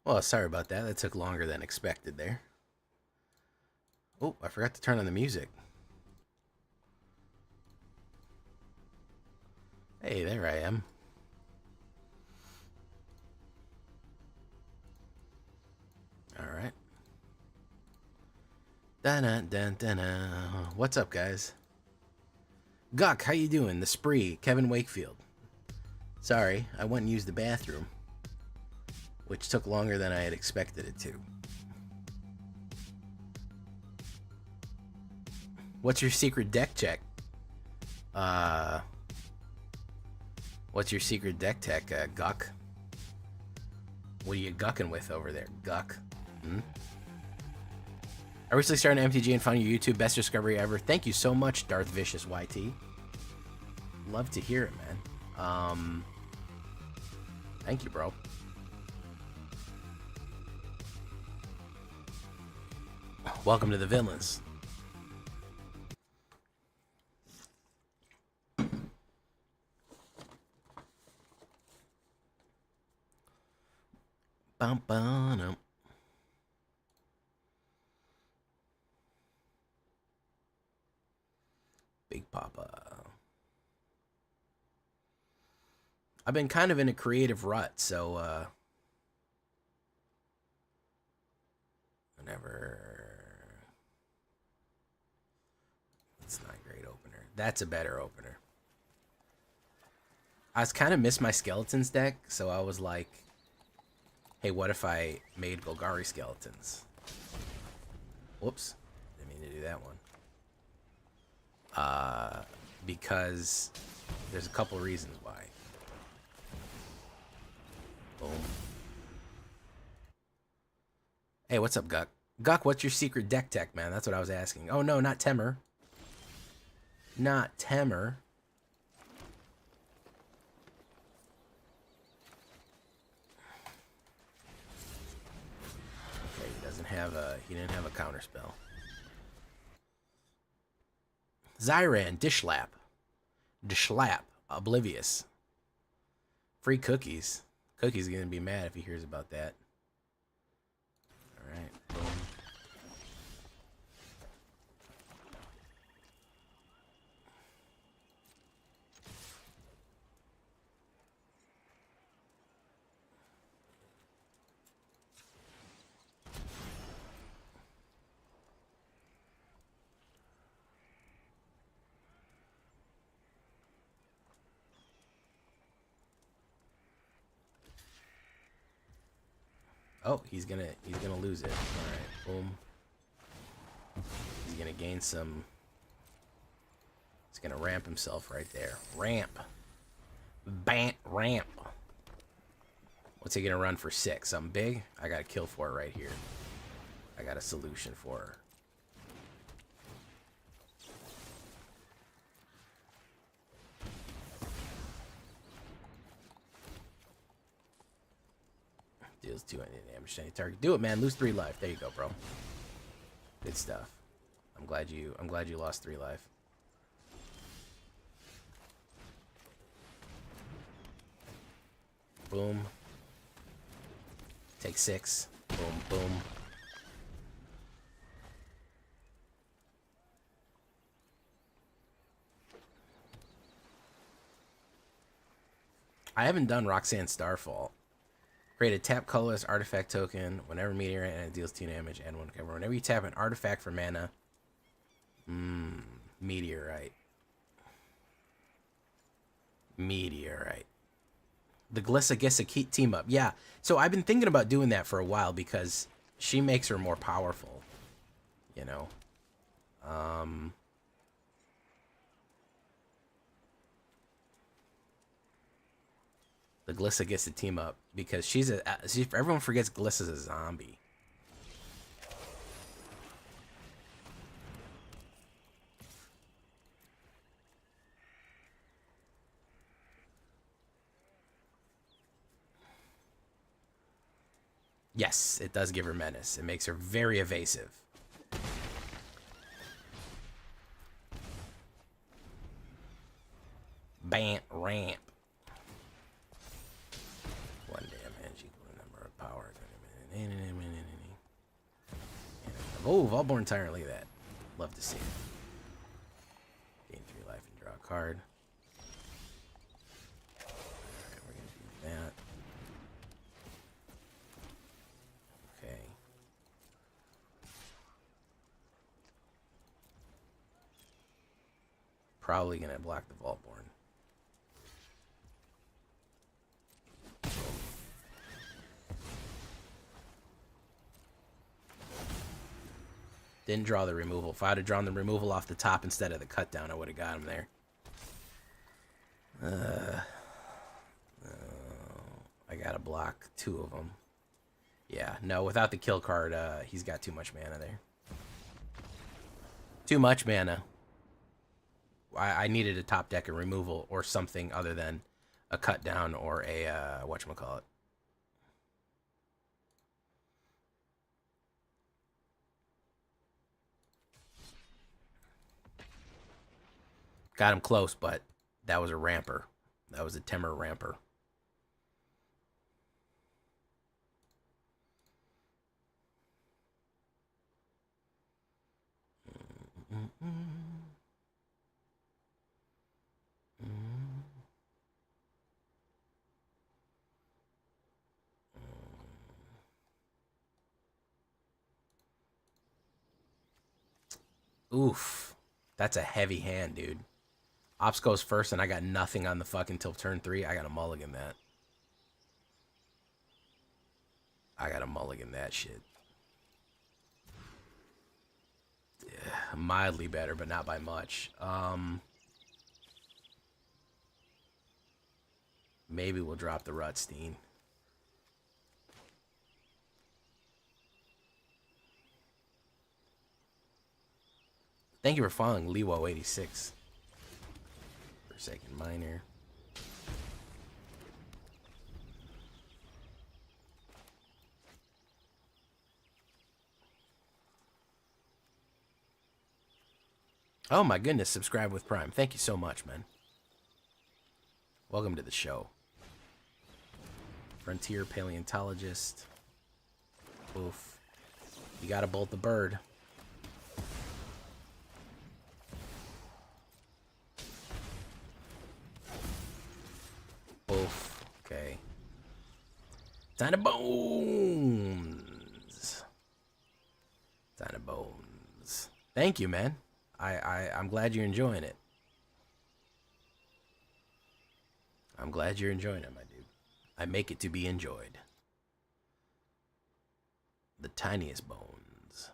Well, sorry about that. That took longer than expected there. Oh, I forgot to turn on the music. Hey, there I am. All right. Da-na-da-da-na. What's up, guys? Guck, how you doing? The Spree, Kevin Wakefield. Sorry, I went and used the bathroom, which took longer than I had expected it to. What's your secret deck check? What's your secret deck tech, Guck? What are you gucking with over there, Guck? I recently started an MTG and found your YouTube best discovery ever. Thank you so much, Darth Vicious YT. Love to hear it, man. Thank you, bro. Welcome to the Villains. Bum, bum, Big Papa. I've been kind of in a creative rut, so whenever. That's not a great opener. That's a better opener. I was kind of missed my skeletons deck, so I was like, hey, what if I made Golgari skeletons? Whoops. Didn't mean to do that one. Because there's a couple reasons why. Boom. Hey, what's up, Guck? Guck, what's your secret deck tech, man? That's what I was asking. Oh, no, not Temer. Not Temer. Okay, he didn't have a counter spell. Zyran, Dishlap, Oblivious. Free cookies. Cookie's gonna be mad if he hears about that. Alright, boom. Oh, he's gonna lose it. Alright, boom. He's gonna gain some. He's gonna ramp himself right there. Ramp. Ramp. What's he gonna run for 6? Something big? I got a kill for it right here. I got a solution for her. Deals 200 damage to any target. Do it, man. Lose 3 life. There you go, bro. Good stuff. I'm glad you lost 3 life. Boom. Take 6. Boom, boom. I haven't done Roxanne Starfall. Create a tap colorless artifact token whenever meteorite and it deals 2 damage and 1 cover. Whenever you tap an artifact for mana. Meteorite. Meteorite. The Glissa gets a team up. Yeah. So I've been thinking about doing that for a while because she makes her more powerful. You know. The Glissa gets to team up because everyone forgets Glissa's a zombie. Yes, it does give her menace. It makes her very evasive. Bant ramp. 1 damage equal to number of power. Oh, Volborn Tyrant, look at that. Love to see it. Gain 3 life and draw a card. Alright, we're gonna do that. Okay. Probably gonna block the Volborn. Didn't draw the removal. If I'd have drawn the removal off the top instead of the cut down, I would have got him there. I gotta block 2 of them. Yeah, no, without the kill card, he's got too much mana there. Too much mana. I needed a top deck of removal or something other than a cut down or a, whatchamacallit. Got him close, but that was a ramper. That was a Temur ramper. Oof. That's a heavy hand, dude. Ops goes first, and I got nothing on the fucking till turn 3. I got to mulligan that. I got to mulligan that shit. Yeah, mildly better, but not by much. Maybe we'll drop the Rutstein. Thank you for following Lewo86. Forsaken Miner. Oh my goodness, subscribe with Prime. Thank you so much, man. Welcome to the show. Frontier Paleontologist. Oof. You gotta bolt the bird. Oof. Okay. Time to bones. Time to bones. Thank you, man. I'm glad you're enjoying it. I'm glad you're enjoying it, my dude. I make it to be enjoyed. The tiniest bones.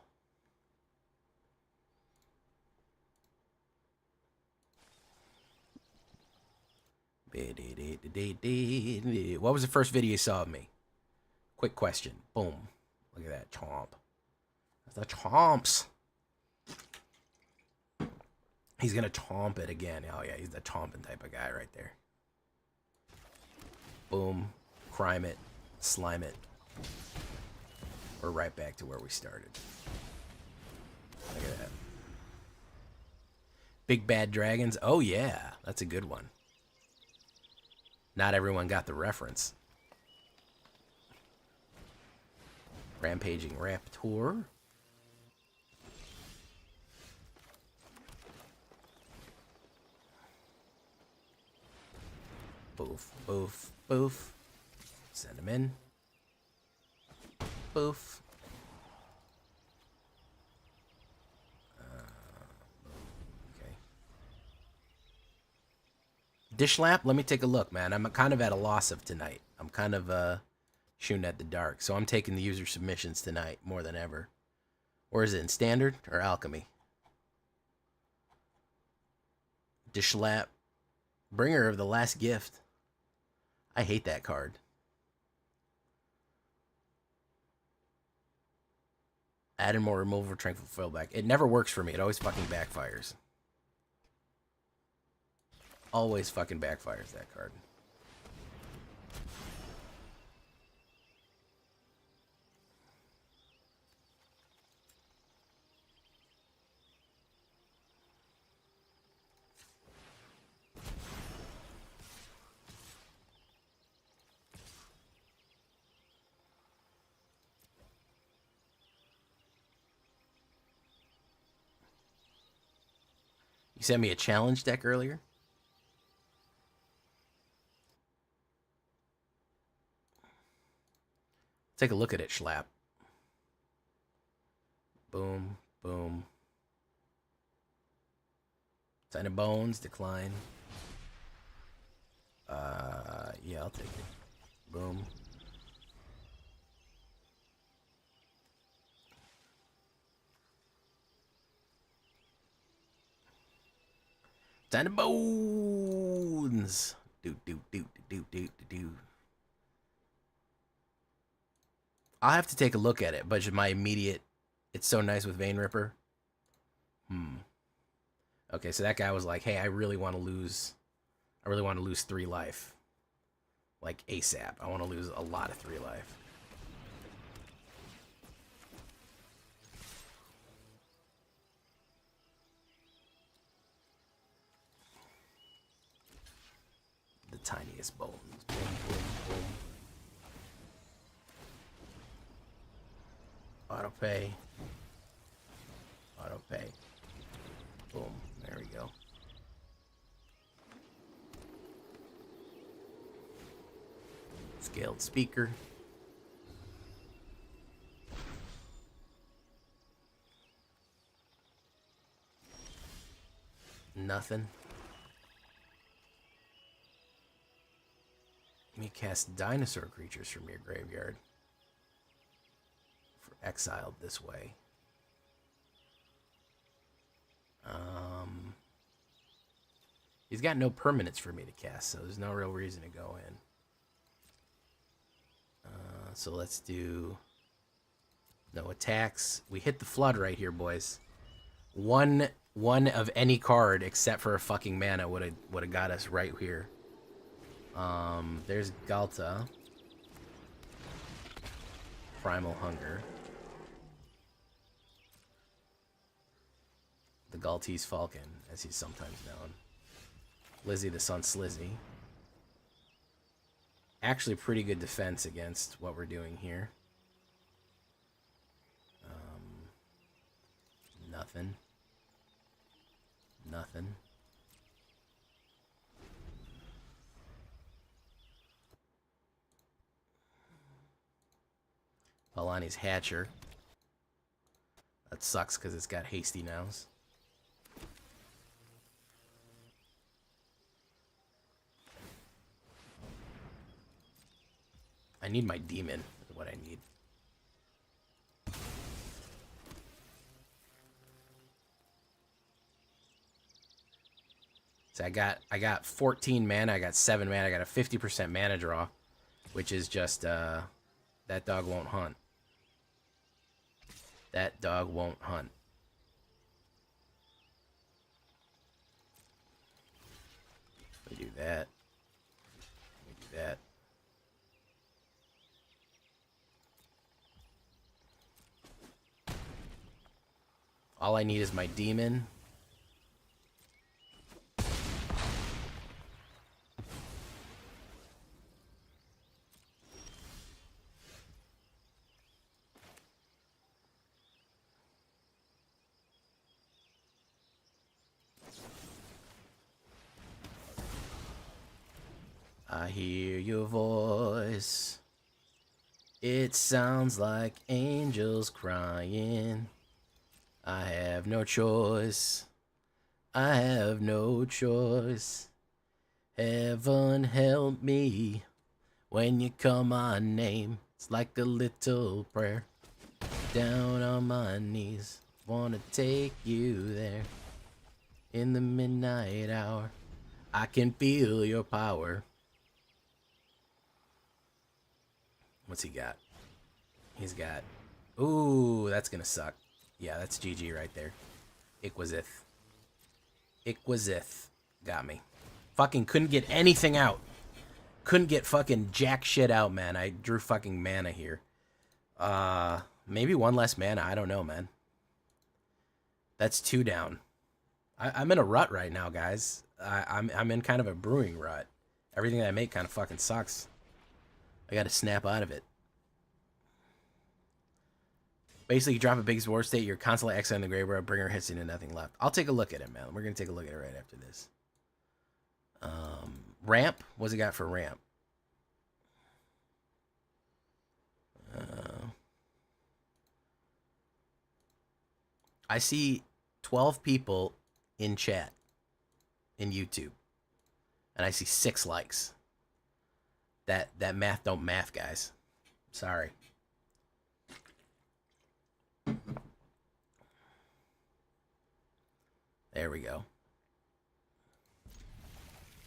What was the first video you saw of me? Quick question. Boom. Look at that chomp. That's the chomps. He's gonna chomp it again. Oh yeah, he's the chomping type of guy right there. Boom. Crime it. Slime it. We're right back to where we started. Look at that. Big Bad Dragons. Oh yeah, that's a good one. Not everyone got the reference. Rampaging Raptor. Boof, boof, boof. Send him in. Boof. Okay. Dish Lap, let me take a look, man. I'm kind of at a loss of tonight. I'm kind of shooting at the dark. So I'm taking the user submissions tonight more than ever. Or is it in Standard or Alchemy? Dish Lap. Bringer of the Last Gift. I hate that card. Add in more removal for Tranquil Fillback. It never works for me. It always fucking backfires. Always fucking backfires, that card. You sent me a challenge deck earlier? Take a look at it, Schlapp. Boom, boom. Sign of Bones, decline. Yeah, I'll take it. Boom. Sign of Bones. Do. I'll have to take a look at it, but just my immediate... It's so nice with Vein Ripper. Okay, so that guy was like, hey, I really want to lose 3 life. Like, ASAP. I want to lose a lot of 3 life. The tiniest bones. Boom, boom, boom. Auto pay. Auto pay. Boom. There we go. Scaled speaker. Nothing. Let me cast dinosaur creatures from your graveyard. For exiled this way. He's got no permanents for me to cast, so there's no real reason to go in. So let's do no attacks. We hit the flood right here, boys. One of any card except for a fucking mana would have got us right here. There's Galta. Primal Hunger. The Galtese Falcon, as he's sometimes known. Lizzie the Sun Slizzy. Actually pretty good defense against what we're doing here. Nothing. Nothing. Palani's Hatcher. That sucks because it's got Hasty Nows. I need my demon, is what I need. So I got 14 mana, I got 7 mana, I got a 50% mana draw, which is just that dog won't hunt. That dog won't hunt. We do that. We do that. All I need is my demon. I hear your voice. It sounds like angels crying. I have no choice. I have no choice. Heaven help me when you call my name. It's like a little prayer. Down on my knees. Wanna take you there. In the midnight hour. I can feel your power. What's he got? He's got... Ooh, that's gonna suck. Yeah, that's GG right there. Iquizith. Iquizith. Got me. Fucking couldn't get anything out. Couldn't get fucking jack shit out, man. I drew fucking mana here. Maybe 1 less mana. I don't know, man. That's 2 down. I'm in a rut right now, guys. I'm in kind of a brewing rut. Everything that I make kind of fucking sucks. I gotta snap out of it. Basically, you drop a big war state, you're constantly exiling the graveyard, bringer hits into nothing left. I'll take a look at it, man. We're going to take a look at it right after this. Ramp? What's it got for ramp? I see 12 people in chat in YouTube. And I see 6 likes. That math don't math, guys. Sorry. There we go.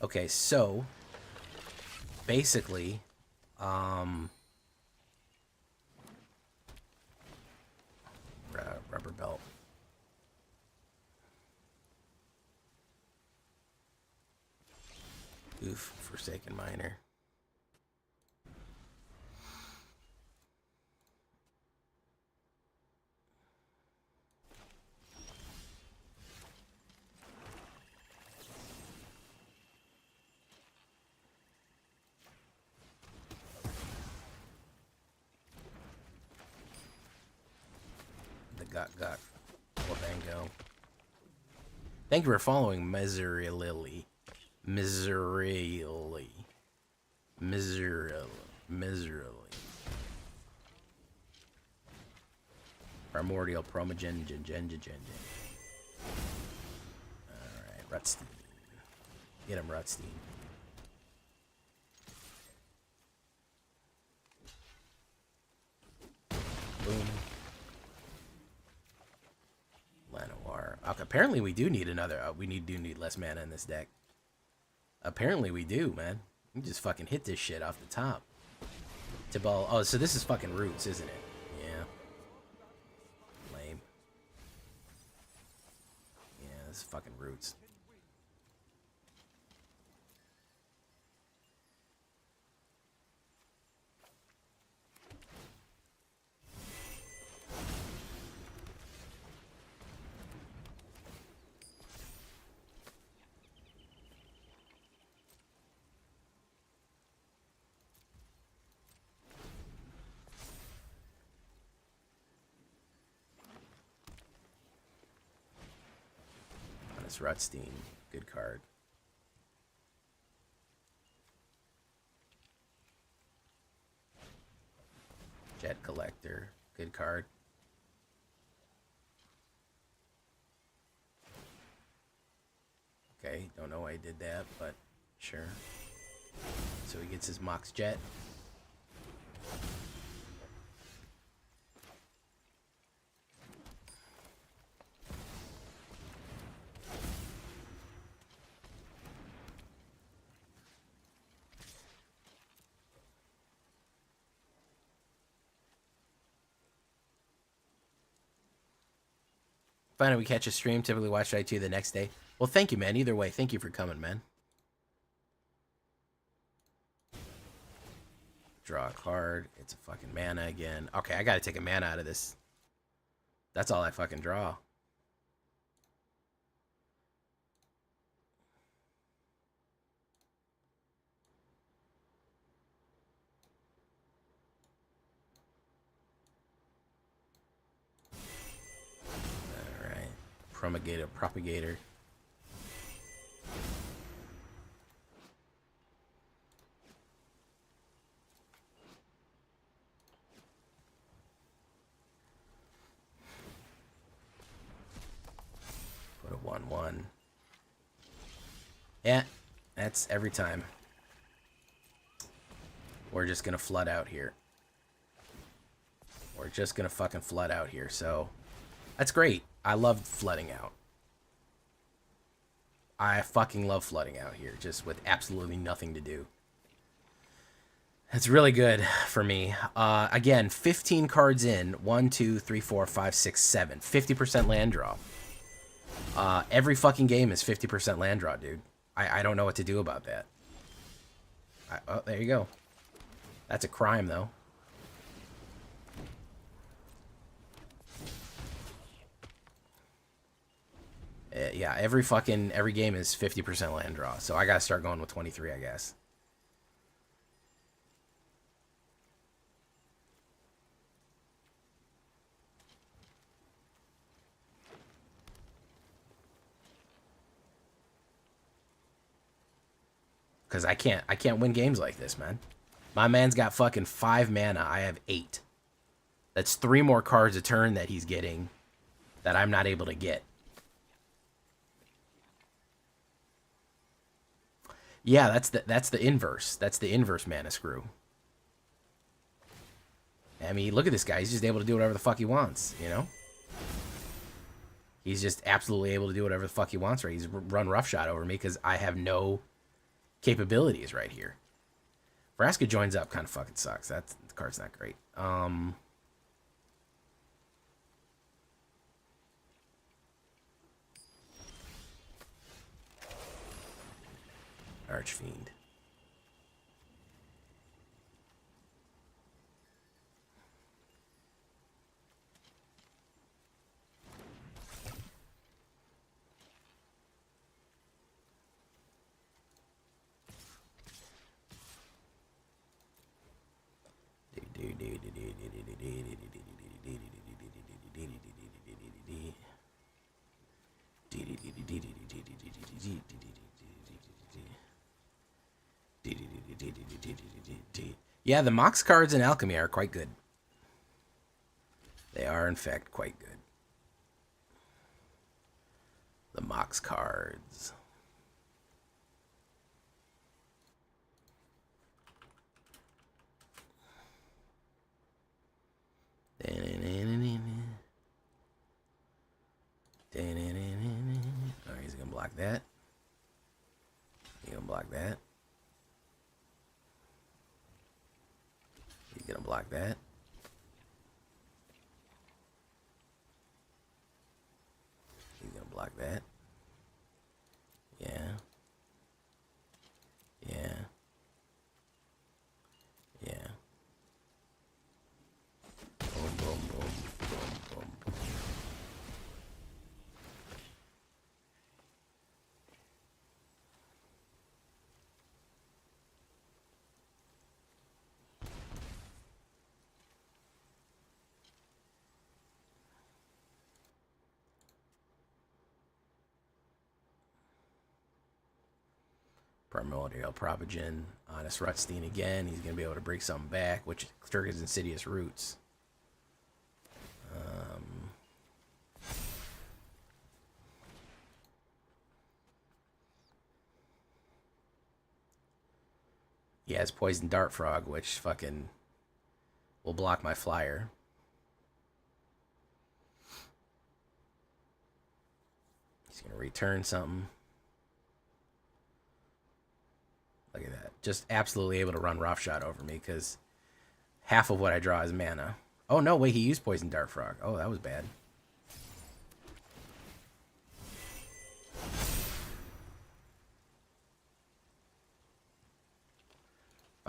Okay, so basically, rubber belt. Oof, Forsaken Miner. Got Wabango. Thank you for following Miserly. Primordial Promogen. Alright, Rutstein. Get him, Rutstein. Boom. Llanowar. Okay, apparently we do need another. We do need less mana in this deck. Apparently we do, man. We just fucking hit this shit off the top. Tibalt. Oh, so this is fucking Roots, isn't it? Yeah. Lame. Yeah, this is fucking Roots. Rutstein, good card. Jet Collector, good card. Okay, don't know why he did that, but sure. So he gets his Mox Jet. Finally, we catch a stream. Typically watch IT the next day. Well, thank you, man. Either way, thank you for coming, man. Draw a card. It's a fucking mana again. Okay, I gotta take a mana out of this. That's all I fucking draw. Propagator. Put a 1/1. Yeah, that's every time. We're just gonna flood out here. We're just gonna fucking flood out here, so that's great. I love flooding out. I fucking love flooding out here, just with absolutely nothing to do. It's really good for me. Again, 15 cards in. 1, 2, 3, 4, 5, 6, 7. 50% land draw. Every fucking game is 50% land draw, dude. I don't know what to do about that. Oh, there you go. That's a crime, though. Yeah, every game is 50% land draw. So I gotta start going with 23, I guess. Because I can't win games like this, man. My man's got fucking 5 mana. I have 8. That's 3 more cards a turn that he's getting that I'm not able to get. Yeah, that's the inverse. That's the inverse mana screw. I mean, look at this guy. He's just able to do whatever the fuck he wants, you know? He's just absolutely able to do whatever the fuck he wants, right? He's run roughshod over me because I have no capabilities right here. Vraska joins up kind of fucking sucks. The card's not great. Archfiend. Yeah, the Mox cards in Alchemy are quite good. They are, in fact, quite good. The Mox cards. Oh, he's gonna block that. He's gonna block that. He's gonna block that. He's gonna block that. Yeah. Yeah. Yeah. Boom, boom, boom, boom, boom, boom. Primordial Propagen, Honest Rutstein again. He's going to be able to bring something back, which triggers Insidious Roots. He has Poison Dart Frog, which fucking will block my flyer. He's going to return something. Look at that. Just absolutely able to run roughshod over me because half of what I draw is mana. Oh, no, wait, he used Poison Dart Frog. Oh, that was bad.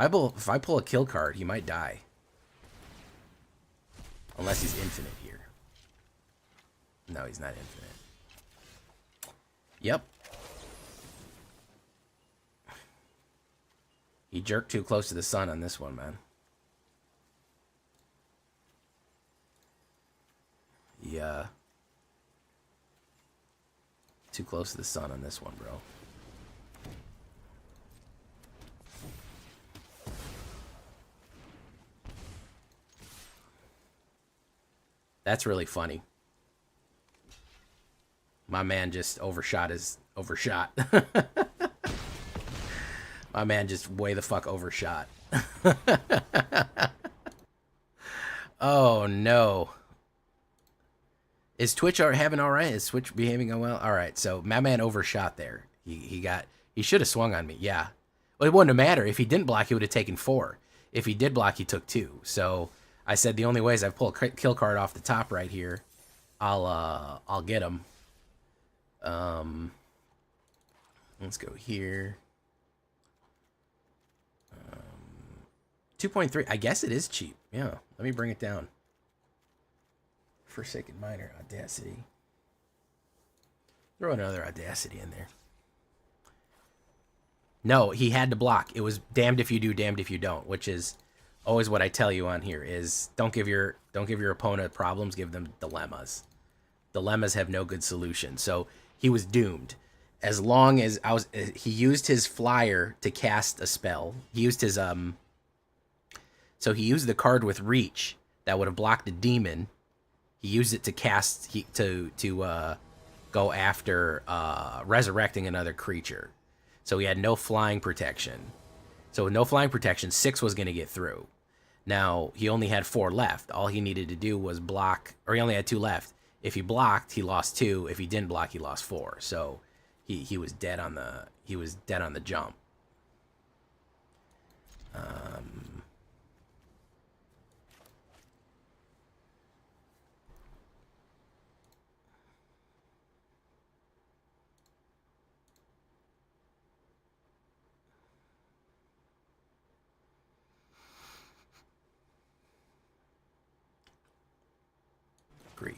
If I pull a kill card, he might die. Unless he's infinite here. No, he's not infinite. Yep. He jerked too close to the sun on this one, man. Yeah. Too close to the sun on this one, bro. That's really funny. My man just overshot his overshot. My man just way the fuck overshot. Oh, no. Is Twitch having all right? Is Twitch behaving well? All right, so my man overshot there. He should have swung on me, yeah. Well, it wouldn't have mattered. If he didn't block, he would have taken 4. If he did block, he took 2. So I said the only way is I pull a kill card off the top right here. I'll get him. Let's go here. 2.3. I guess it is cheap. Yeah. Let me bring it down. Forsaken Miner, Audacity. Throw another Audacity in there. No, he had to block. It was damned if you do, damned if you don't, which is always what I tell you on here is don't give your opponent problems, give them dilemmas. Dilemmas have no good solution. So he was doomed. as long as he used his flyer to cast a spell. He used his so he used the card with reach that would have blocked the demon. He used it to cast to go after resurrecting another creature. So he had no flying protection. So with no flying protection, 6 was going to get through. Now, he only had 4 left. All he needed to do was block, or he only had 2 left. If he blocked, he lost 2. If he didn't block, he lost 4. So he was dead on the jump. Green.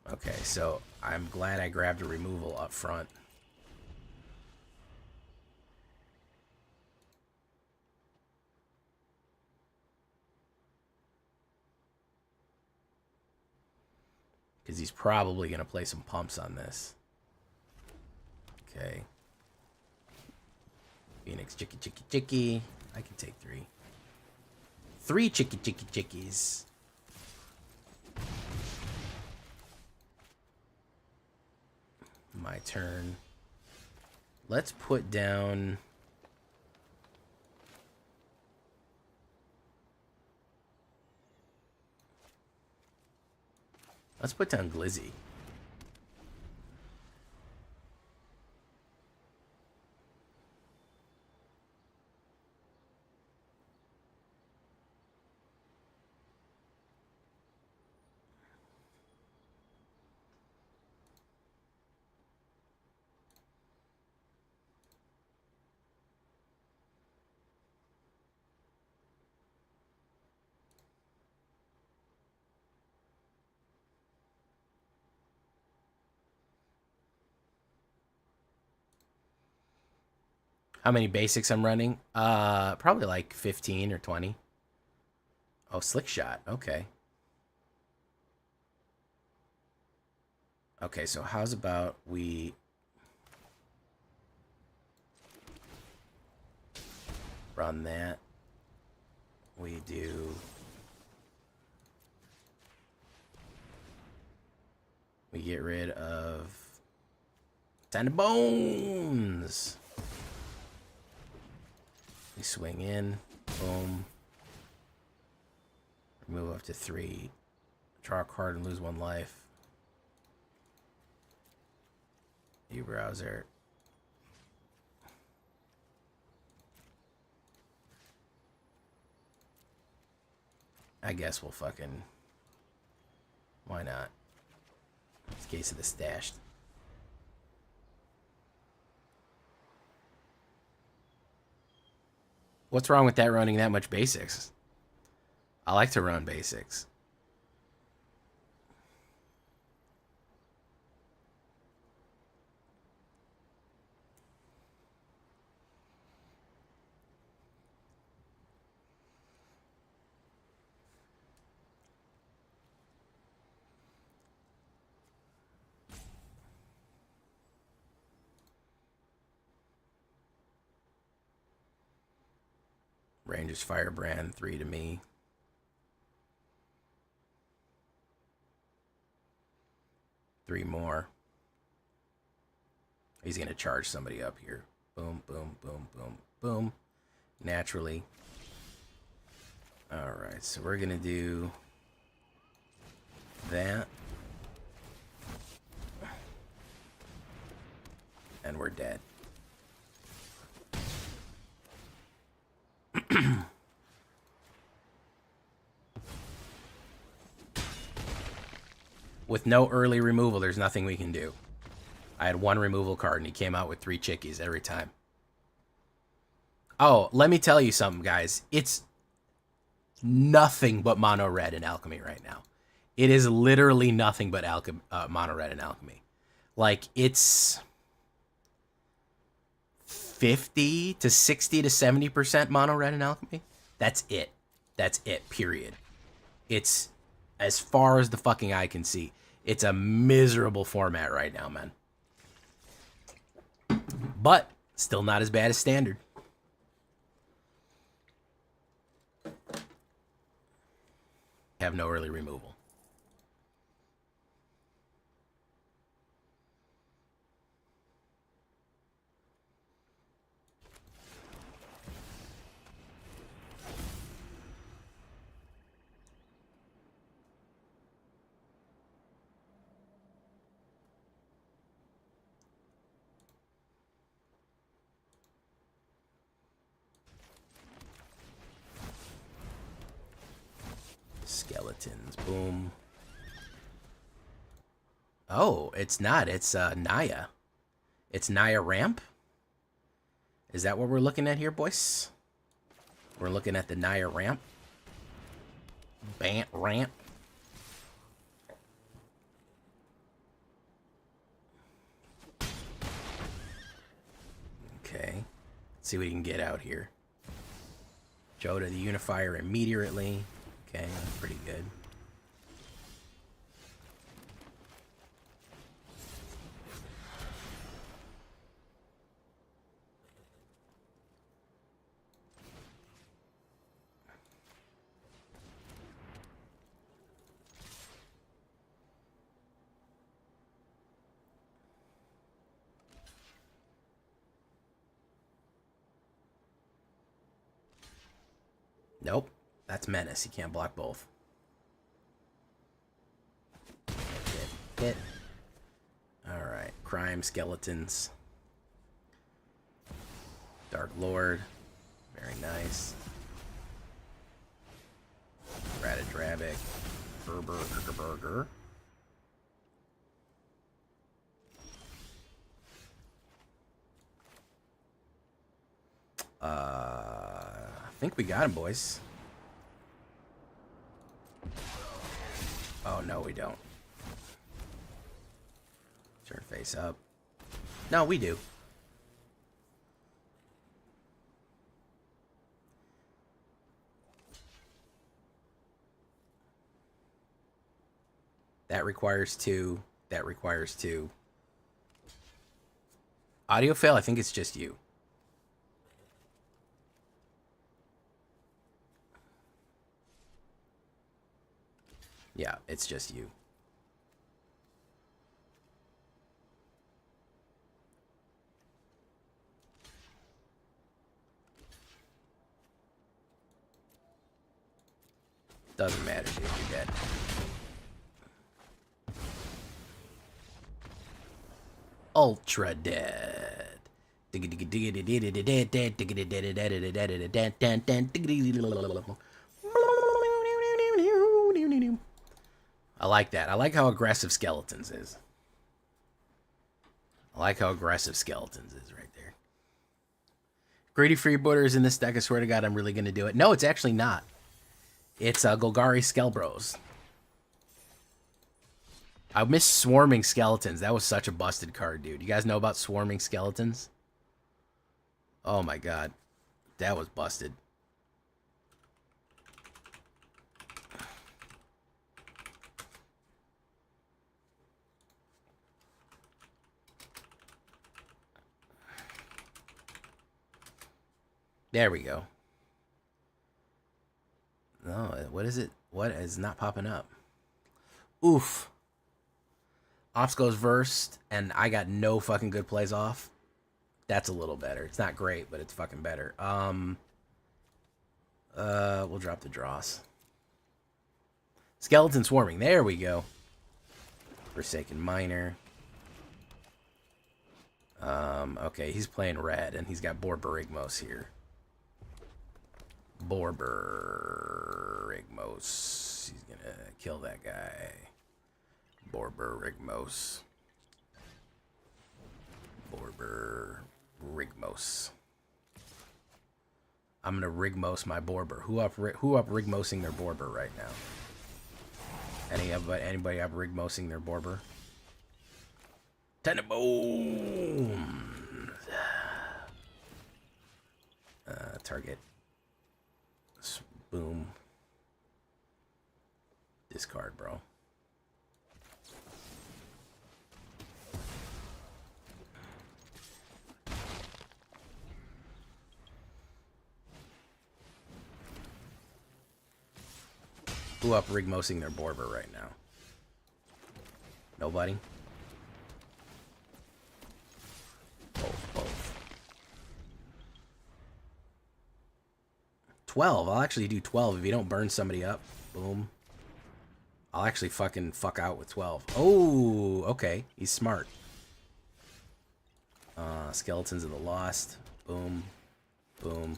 Okay, so I'm glad I grabbed a removal up front. Because he's probably going to play some pumps on this. Okay. Phoenix, chicky, chicky, chicky. I can take 3. 3 chicky, chicky, chickies. My turn. Let's put down... Let's put down Glizzy. How many basics I'm running? Probably like 15 or 20. Oh, Slick Shot. Okay. Okay, so how's about we... run that. We do... We get rid of... Ten Bones! We swing in. Boom. Remove up to 3. Draw a card and lose 1 life. E-browser. I guess we'll fucking... Why not? It's case of the stashed. What's wrong with that running that much basics? I like to run basics. Ranger's Firebrand, 3 to me. Three more. He's going to charge somebody up here. Boom, boom, boom, boom, boom. Naturally. Alright, so we're going to do that. And we're dead. With no early removal, there's nothing we can do. I had 1 removal card, and he came out with 3 chickies every time. Oh, let me tell you something, guys. It's nothing but mono red in Alchemy right now. It is literally nothing but mono red in Alchemy. Like, it's 50 to 60 to 70% mono red in alchemy. That's it. That's it, period. It's as far as the fucking eye can see. It's a miserable format right now, man. But still not as bad as standard. Have no early removal. Skeletons, boom. Oh, it's not. It's Naya. It's Naya Ramp. Is that what we're looking at here, boys? We're looking at the Naya Ramp. Bant Ramp. Okay. Let's see what we can get out here. Joda the Unifier immediately. Okay, that's pretty good. Nope, that's Menace. You can't block both. Hit. Alright, Crime, Skeletons. Dark Lord. Very nice. Ratadrabic. Burger. I think we got him, boys. Oh, no, we don't. Turn face up. No, we do. That requires two. That requires two. Audio fail, I think it's just you. Yeah, it's just you. Doesn't matter, dude. You're dead. Ultra dead. I like that. I like how aggressive Skeletons is. I like how aggressive Skeletons is right there. Greedy Freebooter is in this deck. I swear to God, I'm really going to do it. No, it's actually not. It's Golgari Skelbros. I miss Swarming Skeletons. That was such a busted card, dude. You guys know about Swarming Skeletons? Oh my God. That was busted. There we go. No, what is it? What is not popping up? Oof. Ops goes versed, and I got no fucking good plays off. That's a little better. It's not great, but it's fucking better. We'll drop the dross. Skeleton Swarming. There we go. Forsaken Miner. Okay, he's playing red, and he's got Borborygmos here. Borborygmos. He's gonna kill that guy. Borborygmos. Borborygmos. I'm gonna Rigmos my Borbor. Who up Rigmosing their Borbor right now? Anybody up Rigmosing their Borbor? Teneboom. target. Boom. Discard, bro. Who up rigmosing their Borber right now? Nobody? Both. 12. I'll actually do 12 if you don't burn somebody up. Boom. I'll actually fucking fuck out with 12. Oh, okay. He's smart. Skeletons of the Lost. Boom. Boom.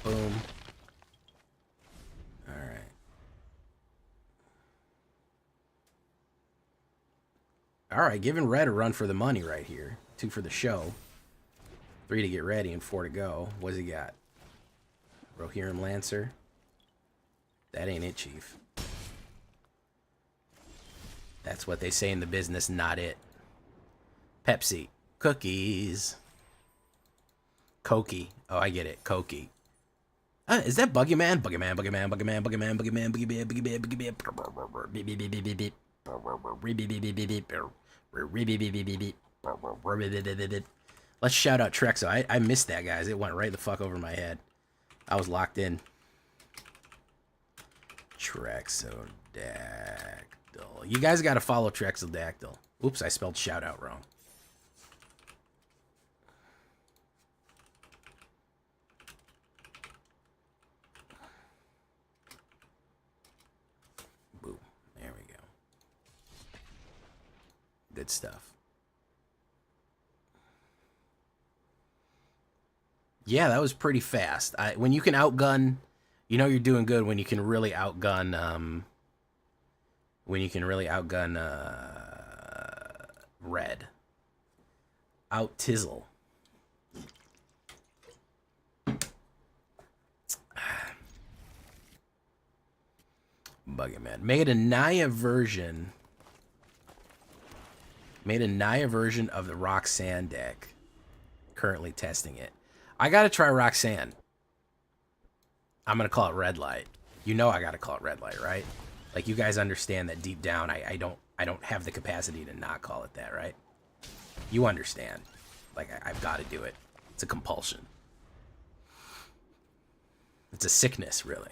Boom. Alright. Alright, giving red a run for the money right here. 2 for the show. 3 to get ready and 4 to go. What's he got? Rohirrim Lancer. That ain't it, Chief. That's what they say in the business, not it. Pepsi. Cookies. Cokie. Oh, I get it. Cokie. Is that Buggy Man? Buggy Man, Buggy Man, Buggy Man, Buggy Man, Buggy Man, Buggy Man, Buggy Man, Buggy Man. Let's shout out Trexo. I missed that, guys. It went right the fuck over my head. I was locked in. Trexodactyl. You guys gotta follow Trexodactyl. Oops, I spelled shout out wrong. Boom. There we go. Good stuff. Yeah, that was pretty fast. When you can outgun, you know you're doing good when you can really outgun, red. Out-tizzle. Buggy Man. Made a Naya version of the Roxanne deck. Currently testing it. I gotta try Roxanne. I'm gonna call it Red Light. You know I gotta call it Red Light, right? Like, you guys understand that deep down I don't have the capacity to not call it that, right? You understand. Like, I've got to do it. It's a compulsion. It's a sickness, really.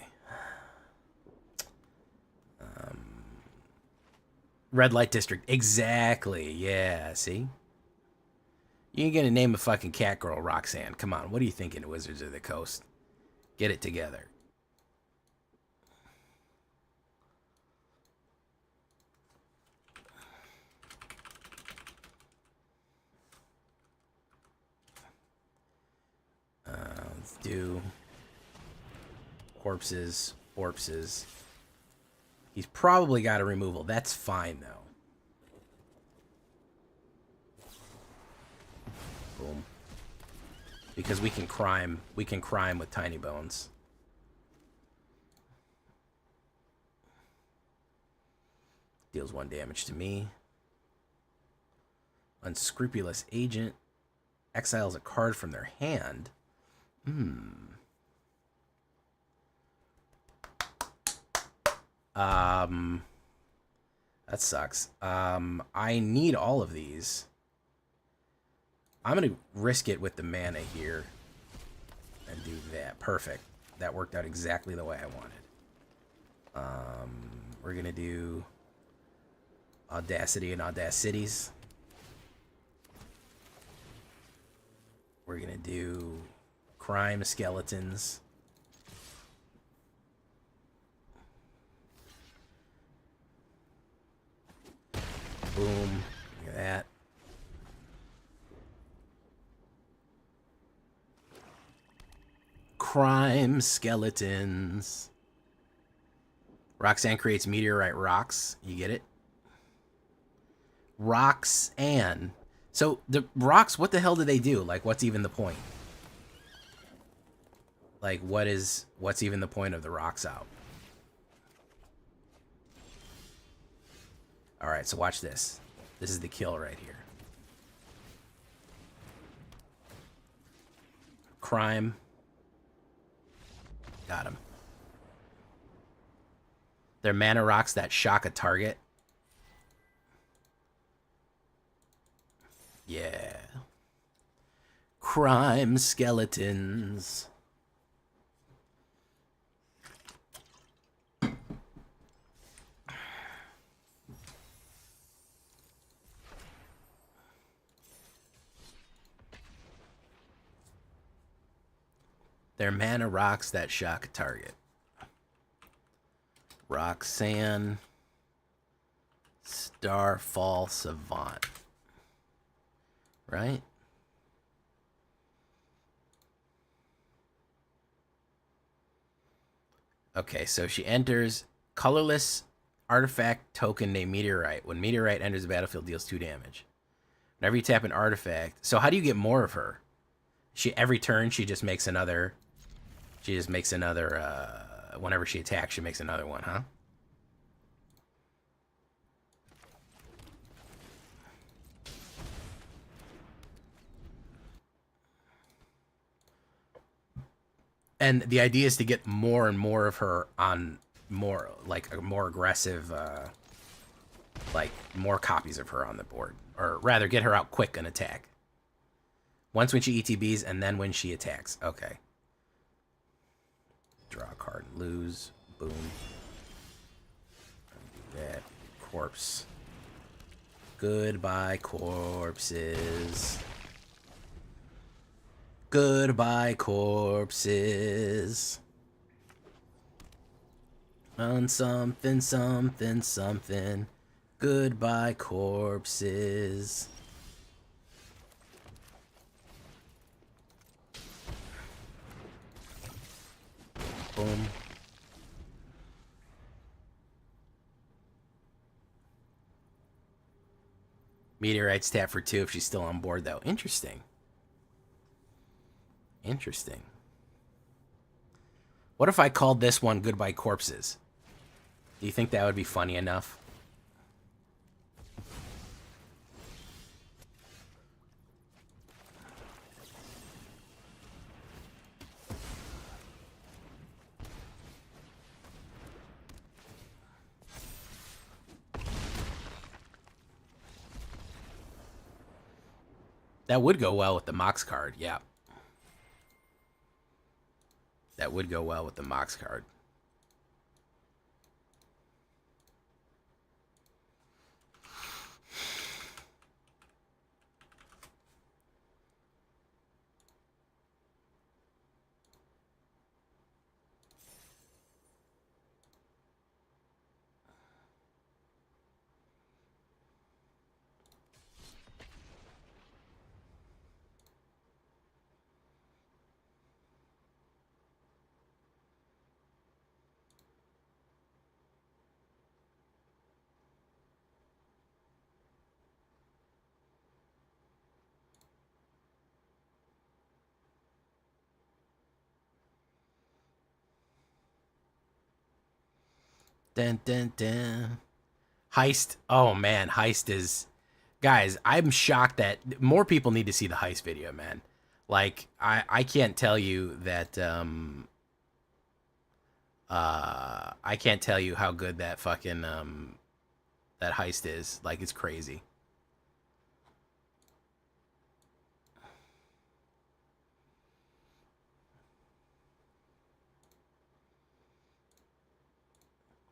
Red Light District. Exactly. Yeah, see? You ain't gonna name a fucking cat girl Roxanne. Come on, what are you thinking, Wizards of the Coast? Get it together. Let's do corpses. He's probably got a removal. That's fine, though. Boom. Because we can crime with Tiny Bones. Deals 1 damage to me. Unscrupulous Agent exiles a card from their hand. That sucks. I need all of these. I'm gonna risk it with the mana here and do that. Perfect. That worked out exactly the way I wanted. We're gonna do Audacity and Audacities. We're gonna do Crime Skeletons. Boom. Look at that. Crime Skeletons. Roxanne creates meteorite rocks. You get it? Roxanne. So the rocks, what the hell do they do? Like, what's even the point? Like, what's even the point of the rocks out? All right, so watch this. This is the kill right here. Crime. Got him. They're mana rocks that shock a target. Yeah. Crime skeletons. They're mana rocks that shock a target. Roxanne. Starfall Savant. Right? Okay, so she enters colorless artifact token named Meteorite. When Meteorite enters the battlefield, deals 2 damage. Whenever you tap an artifact... So how do you get more of her? Every turn, she just makes another... She just makes another... whenever she attacks, she makes another one, huh? And the idea is to get more and more of her on more, like, a more aggressive, like, more copies of her on the board. Or rather, get her out quick and attack. Once when she ETBs, and then when she attacks. Okay. Draw a card and lose. Boom. Do that. Corpse. Goodbye, corpses. Goodbye, corpses. On something, something, something. Goodbye, corpses. Boom. Meteorites tap for 2 if she's still on board, though. Interesting. Interesting. What if I called this one Goodbye Corpses? Do you think that would be funny enough? That would go well with the Mox card, yeah. That would go well with the Mox card. Dun, dun, dun. Heist. Oh, man. Heist is... Guys, I'm shocked that... More people need to see the Heist video, man. Like, I can't tell you that... I can't tell you how good that fucking... that Heist is. Like, it's crazy.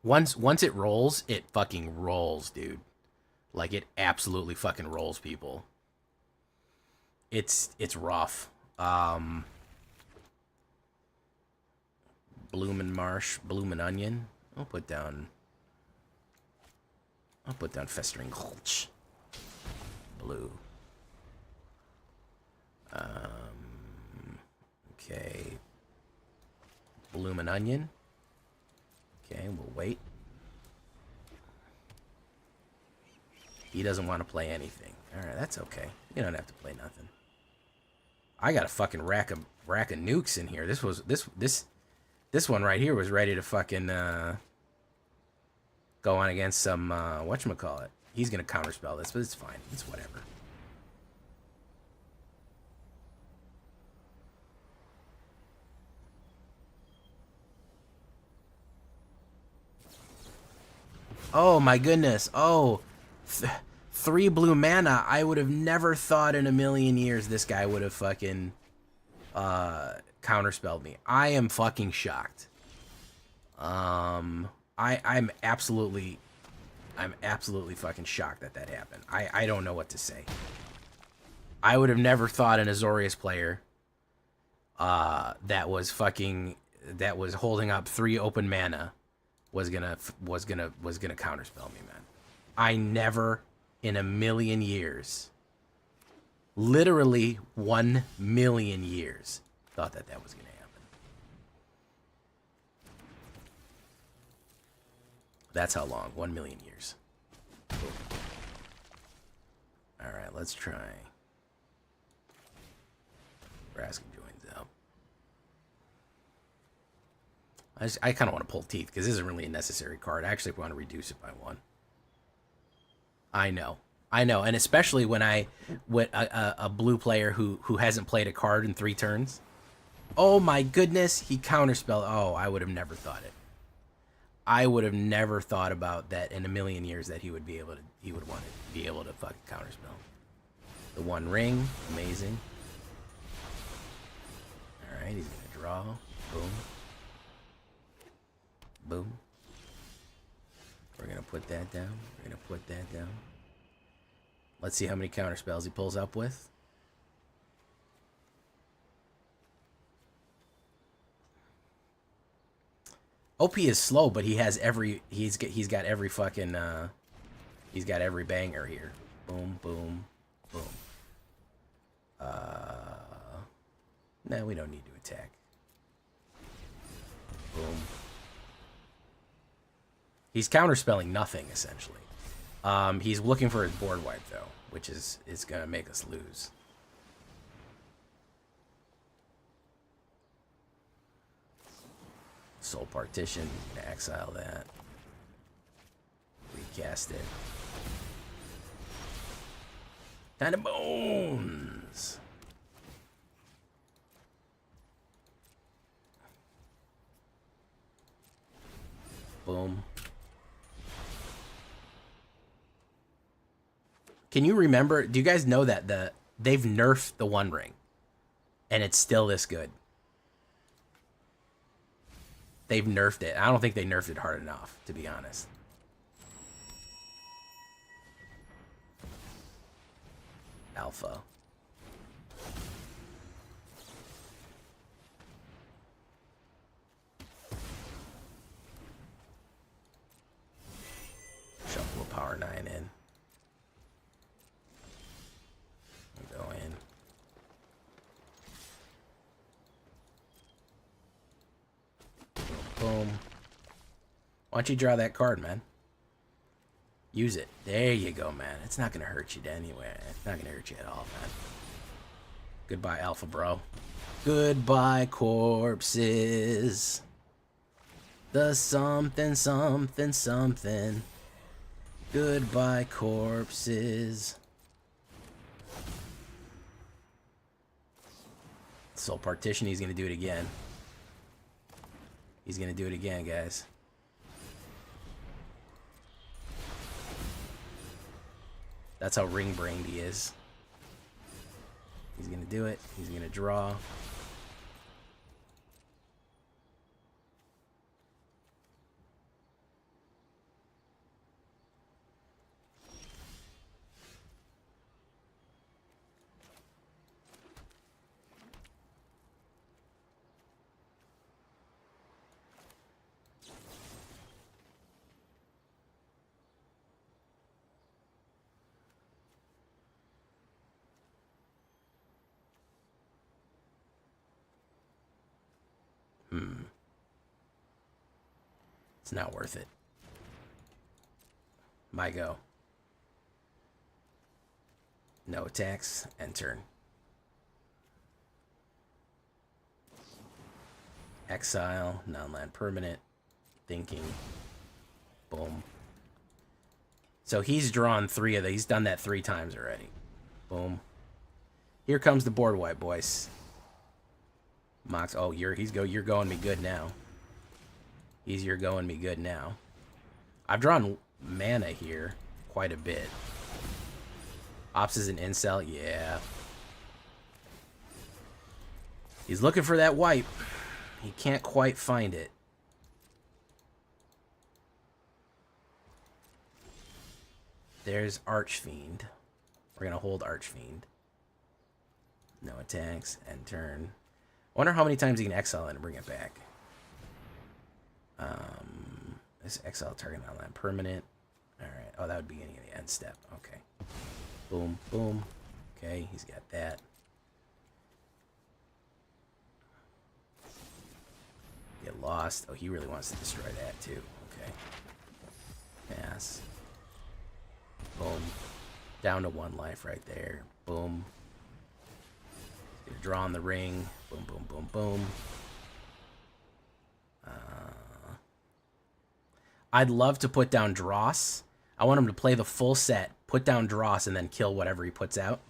Once it rolls, it fucking rolls, dude. Like, it absolutely fucking rolls, people. It's rough. Bloomin' Marsh, Bloomin' Onion. I'll put down Festering Gulch. Blue. Okay. Bloomin' Onion. Okay, we'll wait. He doesn't want to play anything. Alright, that's okay. You don't have to play nothing. I got a fucking rack of nukes in here. This one right here was ready to fucking go on against some whatchamacallit. He's gonna counterspell this, but it's fine. It's whatever. Oh my goodness. Oh, 3 blue mana. I would have never thought in a million years this guy would have fucking counterspelled me. I am fucking shocked. I'm absolutely fucking shocked that happened. I don't know what to say. I would have never thought an Azorius player that was holding up 3 open mana was gonna counterspell me, man. I never in a million years, literally 1 million years, thought that was gonna happen. That's how long. 1 million years. All right, let's try. Raskin joins out. I kind of want to pull teeth because this isn't really a necessary card. I actually want to reduce it by 1. I know, and especially when a blue player who hasn't played a card in 3 turns. Oh my goodness, he counterspelled. Oh, I would have never thought it. I would have never thought about that in a million years that he would want to be able to fucking counterspell. The 1 ring, amazing. All right, he's gonna draw. Boom. Boom. We're gonna put that down. We're gonna put that down. Let's see how many counterspells he pulls up with. OP is slow, but he has he's got every fucking he's got every banger here. Boom, boom, boom. No, we don't need to attack. Boom. He's counterspelling nothing, essentially. He's looking for his board wipe, though, which is going to make us lose. Soul Partition, gonna exile that. Recast it. Kind of bones. Boom. Can you remember? Do you guys know that they've nerfed the 1 ring, and it's still this good? They've nerfed it. I don't think they nerfed it hard enough, to be honest. Alpha. Shuffle a power 9 in. Go in. Boom. Why don't you draw that card, man? Use it. There you go, man. It's not going to hurt you anyway. It's not going to hurt you at all, man. Goodbye, Alpha, bro. Goodbye, corpses. The something, something, something. Goodbye, corpses. Soul Partition, he's going to do it again. He's going to do it again, guys. That's how ring-brained he is. He's going to do it. He's going to draw. It's not worth it. My go. No attacks. End turn. Exile. Non-land permanent. Thinking. Boom. So he's drawn 3 of these. He's done that 3 times already. Boom. Here comes the board wipe, boys. Mox. Oh, you're going me good now. You're going me good now. I've drawn mana here quite a bit. Ops is an incel, yeah. He's looking for that wipe. He can't quite find it. There's Archfiend. We're gonna hold Archfiend. No attacks, end turn. I wonder how many times he can exile it and bring it back. This exile target on that permanent. Alright. Oh, that would be beginning of the end step. Okay. Boom, boom. Okay, he's got that. Get lost. Oh, he really wants to destroy that too. Okay. Pass. Boom. Down to 1 life right there. Boom. Gonna draw on the ring. Boom, boom, boom, boom. I'd love to put down Dross. I want him to play the full set, put down Dross, and then kill whatever he puts out.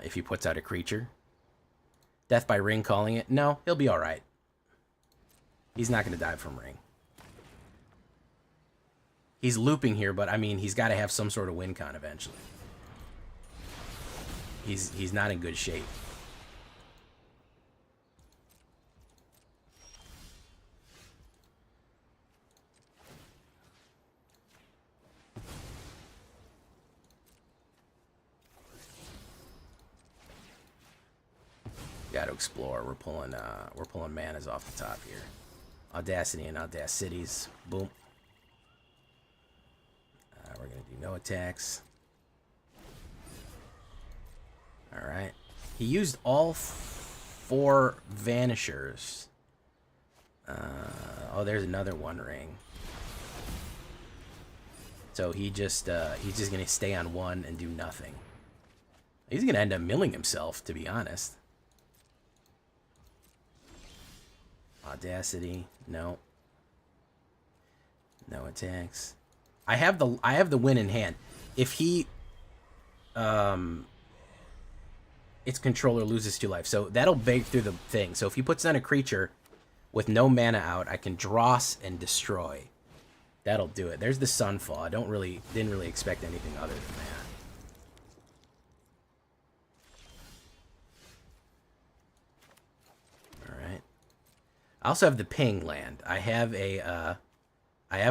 If he puts out a creature. Death by Ring calling it. No, he'll be alright. He's not going to die from Ring. He's looping here, but I mean, he's got to have some sort of win con eventually. He's not in good shape. Got to explore. We're pulling manas off the top here. Audacity and Audacities. Boom. We're gonna do no attacks. All right. He used all 4 Vanishers. Oh, there's another 1 ring. So he's just gonna stay on 1 and do nothing. He's gonna end up milling himself, to be honest. Audacity, no. No attacks. I have the win in hand. If he its controller loses 2 life. So that'll break through the thing. So if he puts down a creature with no mana out, I can dross and destroy. That'll do it. There's the Sunfall. Didn't really expect anything other than that. Alright. I also have the Ping land. I have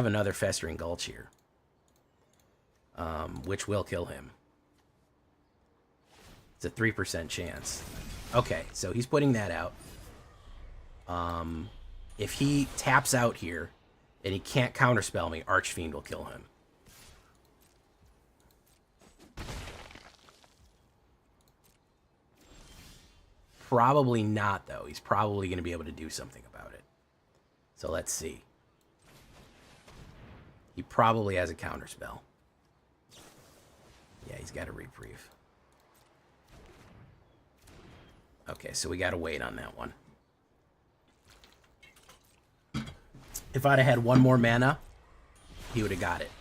another Festering Gulch here. Which will kill him. It's a 3% chance. Okay, so he's putting that out. If he taps out here and he can't counterspell me, Archfiend will kill him. Probably not, though. He's probably going to be able to do something about it. So let's see. He probably has a counterspell. Yeah, he's got a reprieve. Okay, so we got to wait on that one. If I'd have had 1 more mana, he would have got it.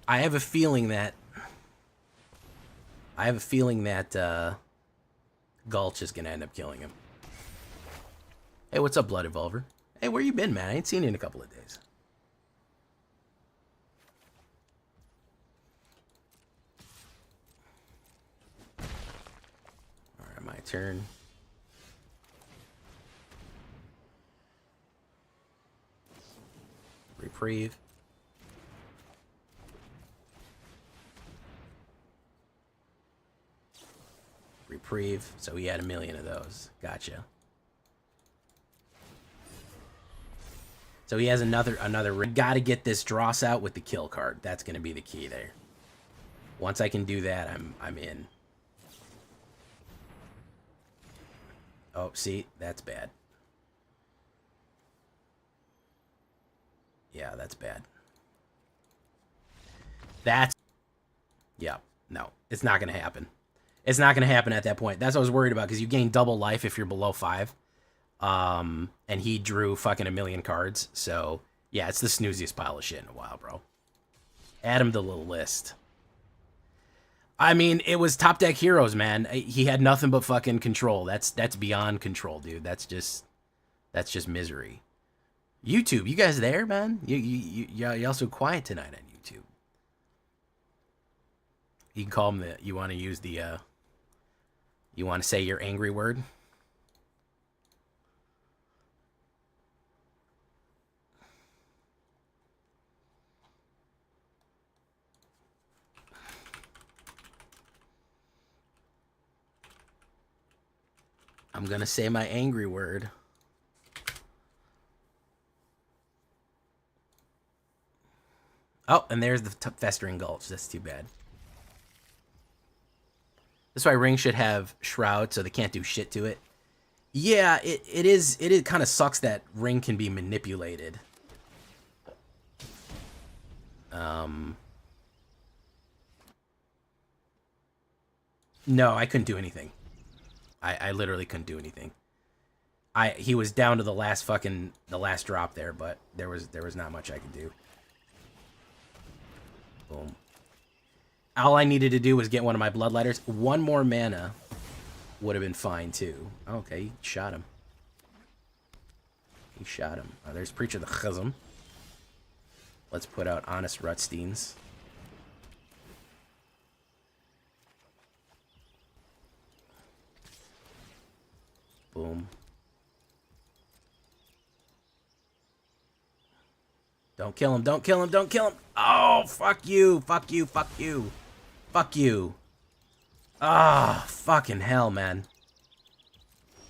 I have a feeling that Gulch is going to end up killing him. Hey, what's up, Blood Evolver? Hey, where you been, man? I ain't seen you in a couple of days. Alright, my turn. Reprieve. Reprieve. So he had 1,000,000 of those. Gotcha. So he has another. Got to get this Dross out with the kill card. That's going to be the key there. Once I can do that, I'm in. Oh, see, that's bad. Yeah, that's bad. Yeah, no, it's not going to happen. It's not going to happen at that point. That's what I was worried about, because you gain double life if you're below 5. And he drew fucking 1,000,000 cards. So, yeah, it's the snooziest pile of shit in a while, bro. Add him to the little list. I mean, it was top deck heroes, man. He had nothing but fucking control. That's beyond control, dude. That's just misery. YouTube, you guys there, man? You also quiet tonight on YouTube. You can call them the. You want to use the. You want to say your angry word? I'm gonna say my angry word. Oh, and there's the Festering Gulch. That's too bad. That's why Ring should have Shroud, so they can't do shit to it. Yeah, it is. It kind of sucks that Ring can be manipulated. No, I couldn't do anything. I literally couldn't do anything. He was down to the last drop there, but there was not much I could do. Boom. All I needed to do was get one of my Bloodletters. One more mana would have been fine too. Okay, he shot him. He shot him. Oh, there's Preacher the Chazm. Let's put out Honest Rutsteins. Boom. Don't kill him, don't kill him, don't kill him! Oh, fuck you, fuck you, fuck you. Fuck you. Ah, oh, fucking hell, man.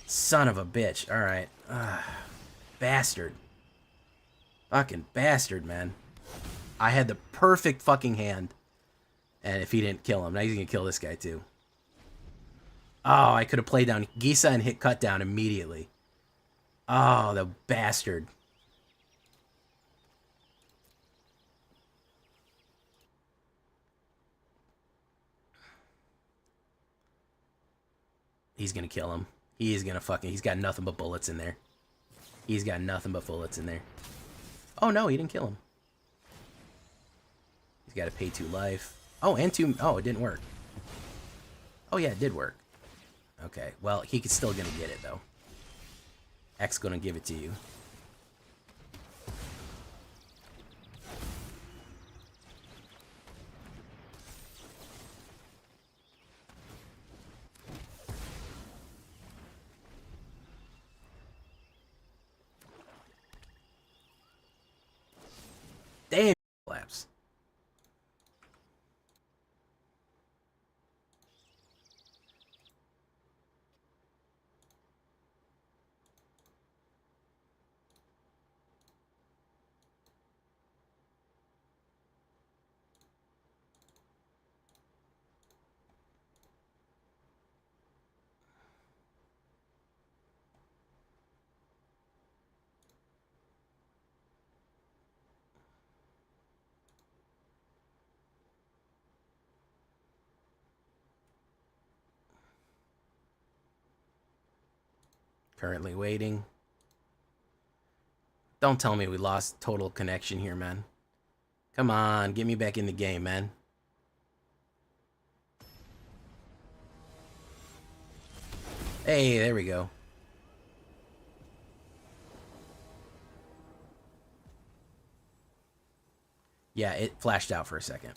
Son of a bitch. Alright. Bastard. Fucking bastard, man. I had the perfect fucking hand. And if he didn't kill him, now he's gonna kill this guy too. Oh, I could have played down Gisa and hit cut down immediately. Oh, the bastard. He's gonna kill him. He is gonna fucking... He's got nothing but bullets in there. He's got nothing but bullets in there. Oh, no, he didn't kill him. He's got to pay 2 life. Oh, and 2... Oh, it didn't work. Oh, yeah, it did work. Okay, well, he could still gonna get it, though. X gonna give it to you. Damn, collapse. Currently waiting. Don't tell me we lost total connection here, man. Come on, get me back in the game, man. Hey, there we go. Yeah, it flashed out for a second.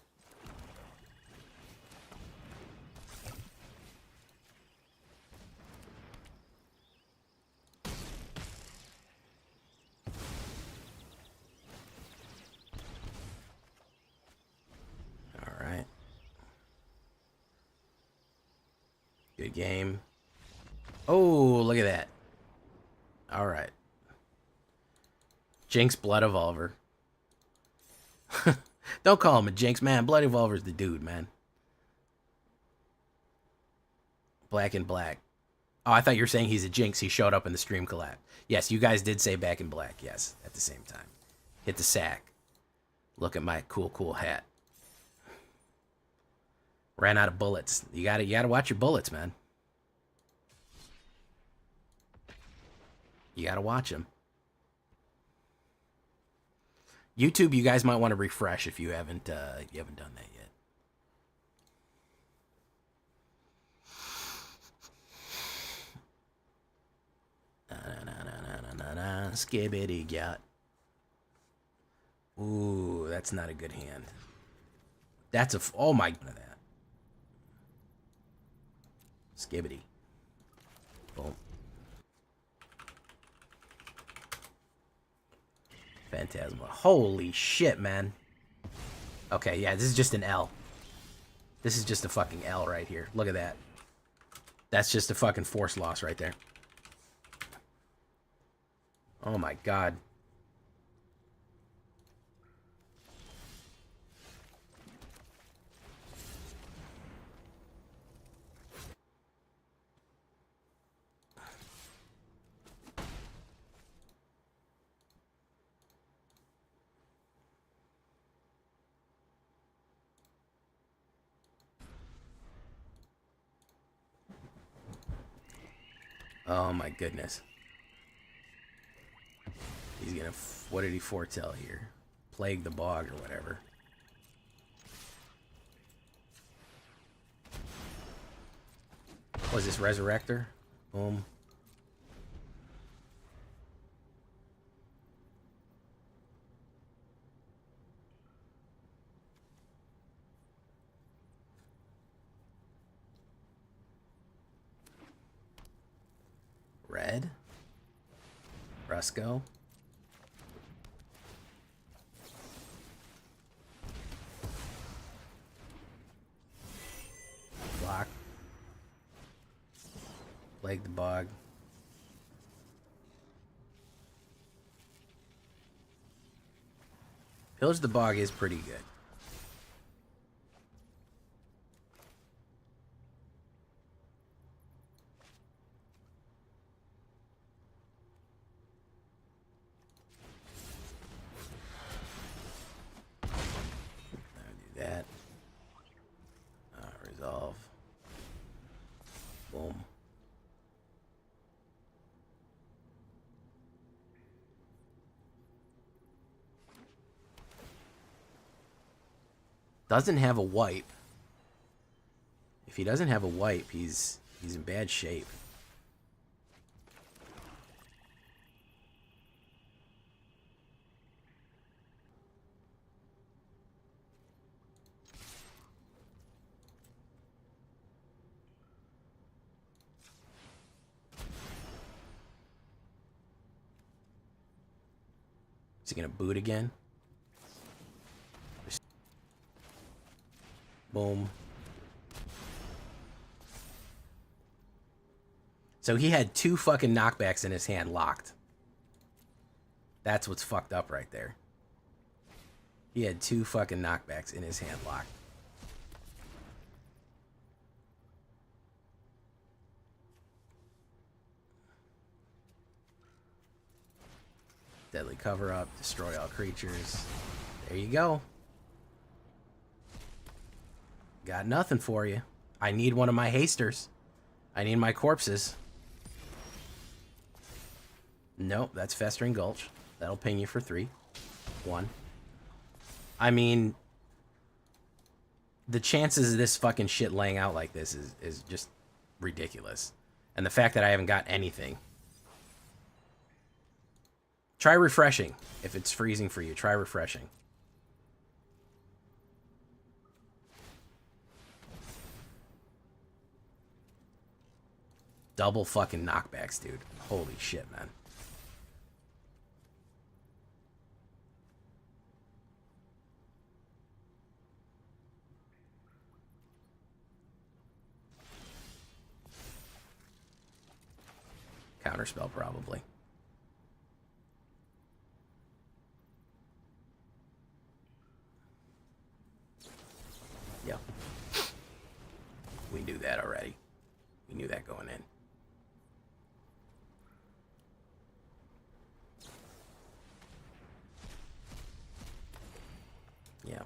Good game. Oh, look at that. All right. Jinx Blood Evolver. Don't call him a Jinx, man. Blood Evolver's the dude, man. Black and Black. Oh, I thought you were saying he's a Jinx. He showed up in the stream collab. Yes, you guys did say Back in Black. Yes, at the same time. Hit the sack. Look at my cool hat. Ran out of bullets. You gotta watch your bullets, man. You gotta watch them. YouTube, you guys might want to refresh if you haven't done that yet. Skibbity got. Ooh, that's not a good hand. That's a... Oh my... That. Skibbity. Boom. Phantasma. Holy shit, man. Okay, yeah, this is just an L. This is just a fucking L right here. Look at that. That's just a fucking force loss right there. Oh my god. Oh my goodness. He's gonna... What did he foretell here? Plague the bog or whatever. Was this Resurrector? Boom. Red. Rusco. Block. Plague the bog. Pillage the bog is pretty good. That. Resolve. Boom. Doesn't have a wipe. If he doesn't have a wipe, he's in bad shape. Is he gonna boot again? Boom. So he had 2 fucking knockbacks in his hand locked. That's what's fucked up right there. He had 2 fucking knockbacks in his hand locked. Deadly cover up, destroy all creatures. There you go. Got nothing for you. I need one of my hasters. I need my corpses. Nope, that's Festering Gulch. That'll ping you for 3. 1. I mean, the chances of this fucking shit laying out like this is just ridiculous. And the fact that I haven't got anything. Try refreshing. If it's freezing for you, try refreshing. Double fucking knockbacks, dude. Holy shit, man. Counterspell, probably. Yep. We knew that already. We knew that going in. Yeah.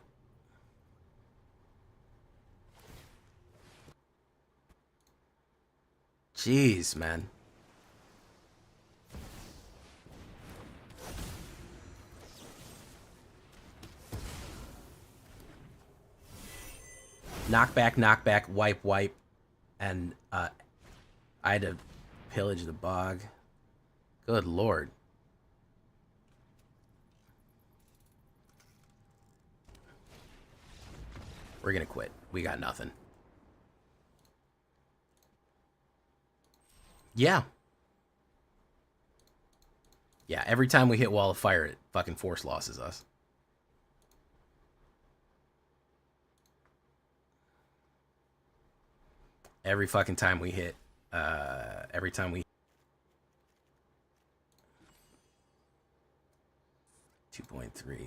Jeez, man. Knockback, knockback, wipe, wipe. And I had to pillage the bog. Good lord. We're gonna quit. We got nothing. Yeah. Yeah, every time we hit Wall of Fire, it fucking force losses us. Every fucking time we hit, every time we 2.3.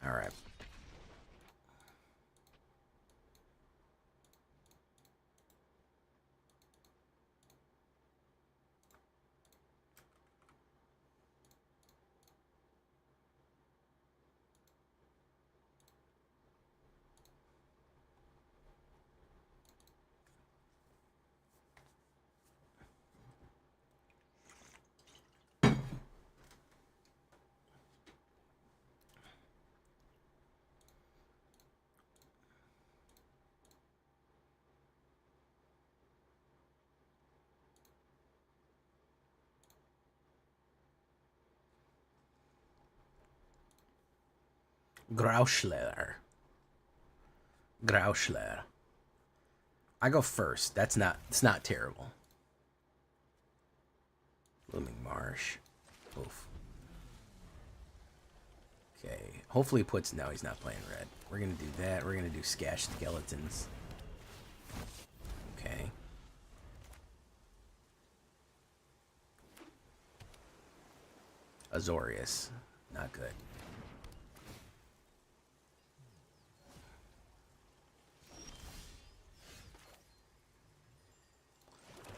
All right. Grauschler. Grauschler. I go first. It's not terrible. Blooming Marsh. Oof. Okay. Hopefully he puts... No, he's not playing red. We're going to do that. We're going to do Scash Skeletons. Okay. Azorius. Not good.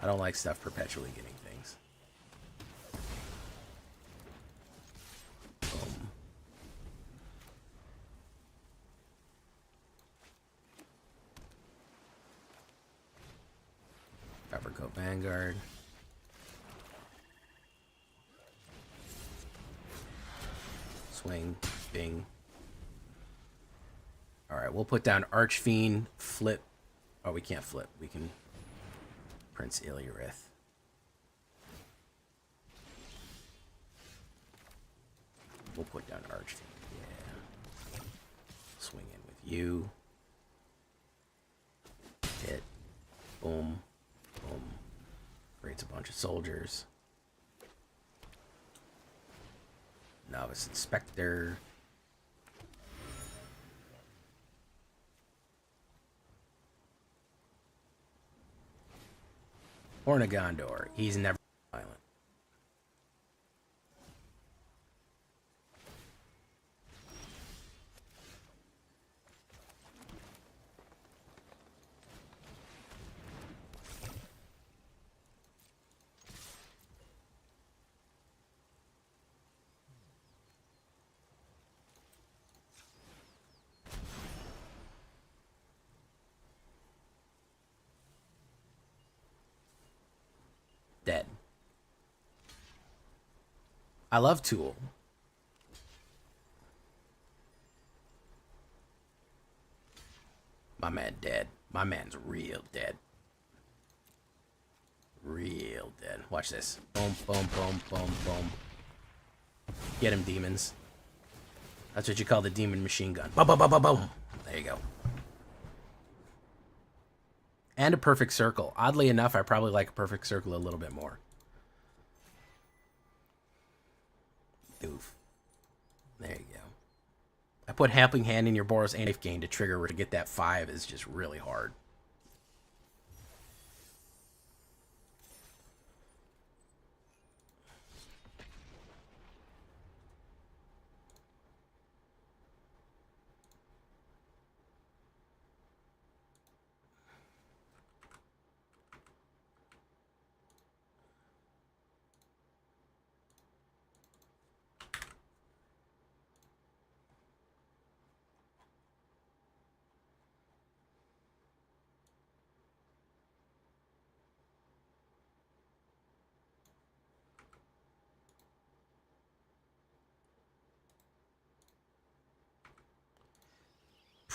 I don't like stuff perpetually getting things. Boom. Covercoat Vanguard. Swing. Bing. Alright, we'll put down Archfiend. Flip. Oh, we can't flip. We can... Prince Ilyrith. We'll put down Archfiend. Yeah. Swing in with you. Hit. Boom. Boom. Creates a bunch of soldiers. Novice Inspector. Horn of Gondor. He's never violent. Dead. I love Tool. My man dead. My man's real dead. Real dead. Watch this. Boom, boom, boom, boom, boom. Get him, demons. That's what you call the demon machine gun. Boom, boom, boom, boom, boom. There you go. And a perfect circle. Oddly enough, I probably like a perfect circle a little bit more. Doof. There you go. I put Helping Hand in your Boros and Knife Gain to trigger to get that 5 is just really hard.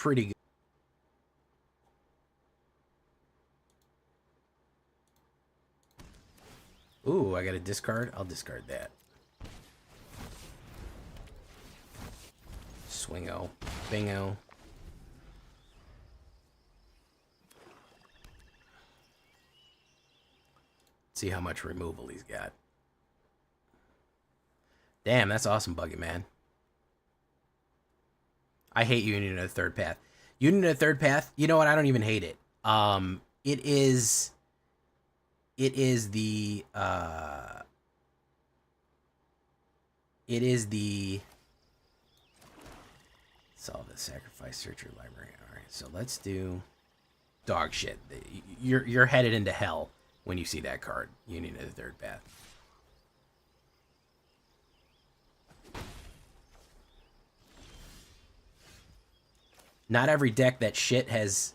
pretty good. Ooh, I got a discard. I'll discard that. Swingo. Bingo. See how much removal he's got. Damn, that's awesome, Buggy Man. I hate Union of the Third Path. Union of the Third Path, you know what? I don't even hate it. It is the solve the sacrifice searcher library. All right, so let's do dog shit. You're headed into hell when you see that card, Union of the Third Path. Not every deck that shit has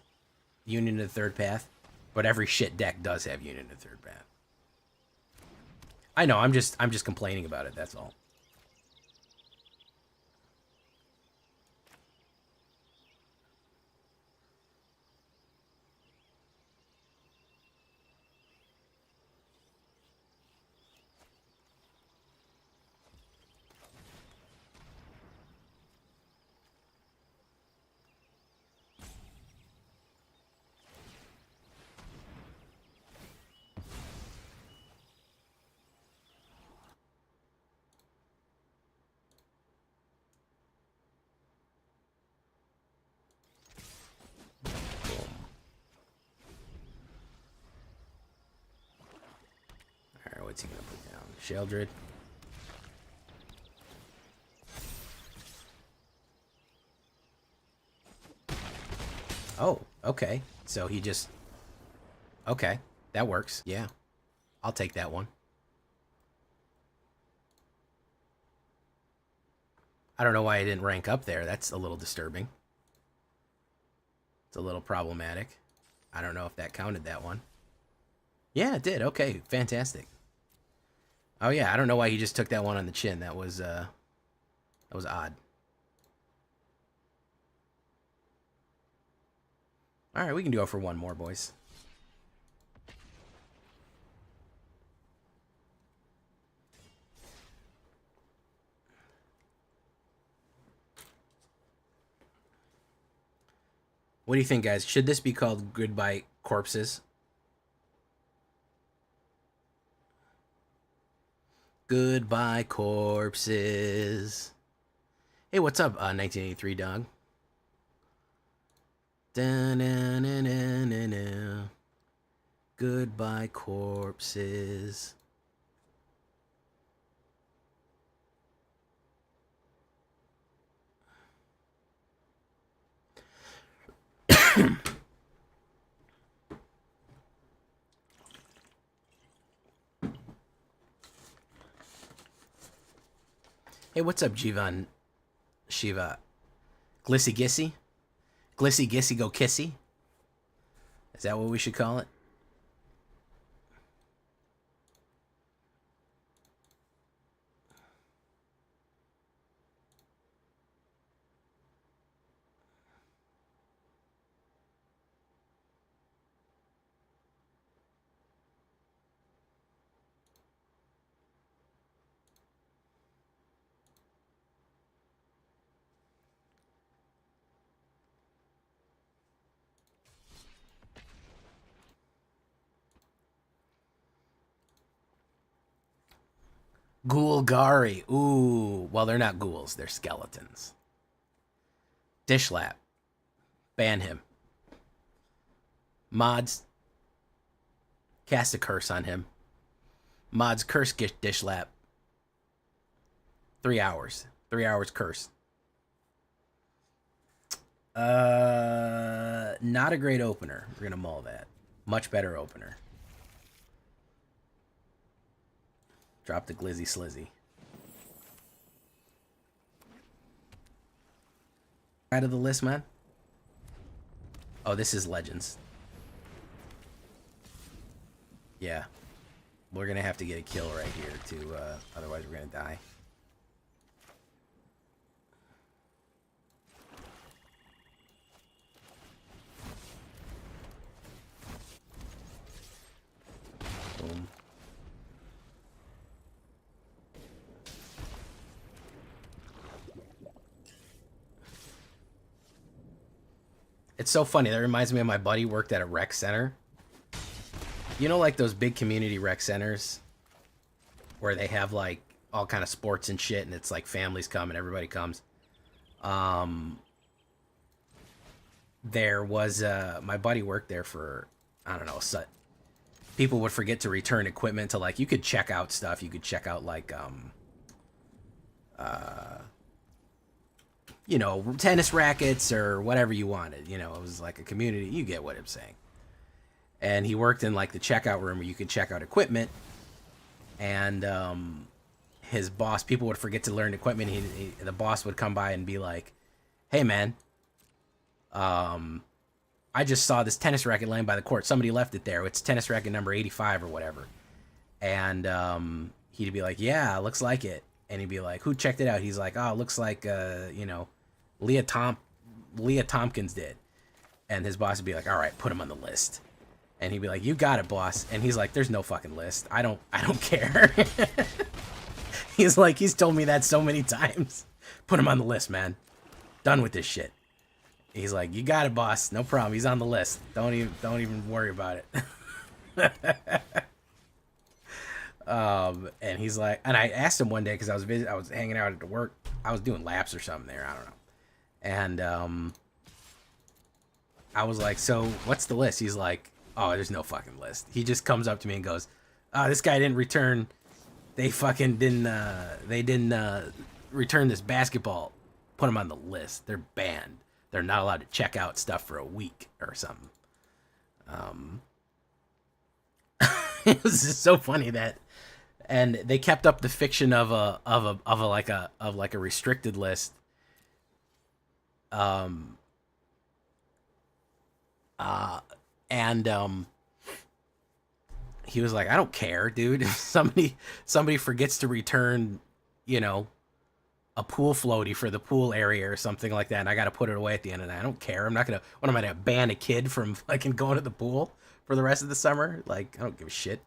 Union of the Third Path, but every shit deck does have Union of the Third Path. I know, I'm just complaining about it, that's all. What's he gonna put down? Sheldred. Oh, okay. So he just... Okay, that works. Yeah, I'll take that one. I don't know why I didn't rank up there. That's a little disturbing. It's a little problematic. I don't know if that counted that one. Yeah, it did. Okay, fantastic. Oh yeah, I don't know why he just took that one on the chin. That was odd. All right, we can do it for one more, boys. What do you think, guys? Should this be called Goodbye Corpses? Goodbye Corpses. Hey, what's up, 1983 dog? Da-na-na-na-na-na. Goodbye Corpses. Hey, what's up, Jivan Shiva? Glissy Gissy? Glissy Gissy Go Kissy? Is that what we should call it? Ghoulgari. Ooh. Well, they're not ghouls. They're skeletons. Dishlap. Ban him. Mods. Cast a curse on him. Mods curse Dishlap. 3 hours. 3 hours curse. Not a great opener. We're gonna mull that. Much better opener. Drop the Glizzy Slizzy. Out of the list, man. Oh, this is Legends. Yeah. We're gonna have to get a kill right here, too. Otherwise, we're gonna die. It's so funny. That reminds me of my buddy worked at a rec center. You know, like those big community rec centers where they have like all kind of sports and shit, and it's like families come and everybody comes. There was my buddy worked there for, I don't know, people would forget to return equipment to, like, you could check out stuff. You could check out like you know, tennis rackets or whatever you wanted. You know, it was like a community. You get what I'm saying. And he worked in like the checkout room where you could check out equipment. And his boss, people would forget to learn equipment. The boss would come by and be like, "Hey man, I just saw this tennis racket laying by the court. Somebody left it there. It's tennis racket number 85 or whatever." And he'd be like, "Yeah, looks like it." And he'd be like, "Who checked it out?" He's like, "Oh, it looks like you know, Leah Tompkins did." And his boss would be like, "All right, put him on the list." And he'd be like, "You got it, boss." And he's like, "There's no fucking list. I don't care." He's like, he's told me that so many times. "Put him on the list, man. Done with this shit." He's like, "You got it, boss. No problem. He's on the list. Don't even worry about it." And he's like, and I asked him one day because I was hanging out at work. I was doing laps or something there. I don't know. And I was like, "So what's the list?" He's like, "Oh, there's no fucking list." He just comes up to me and goes, "Oh, this guy didn't return. They fucking didn't. They didn't return this basketball. Put him on the list. They're banned. They're not allowed to check out stuff for a week or something." It was just so funny that, and they kept up the fiction of a restricted list. And he was like, "I don't care, dude. If somebody forgets to return, you know, a pool floaty for the pool area or something like that, and I got to put it away at the end of the night. I don't care. I'm not gonna. What am I gonna ban a kid from fucking going to the pool for the rest of the summer? Like, I don't give a shit."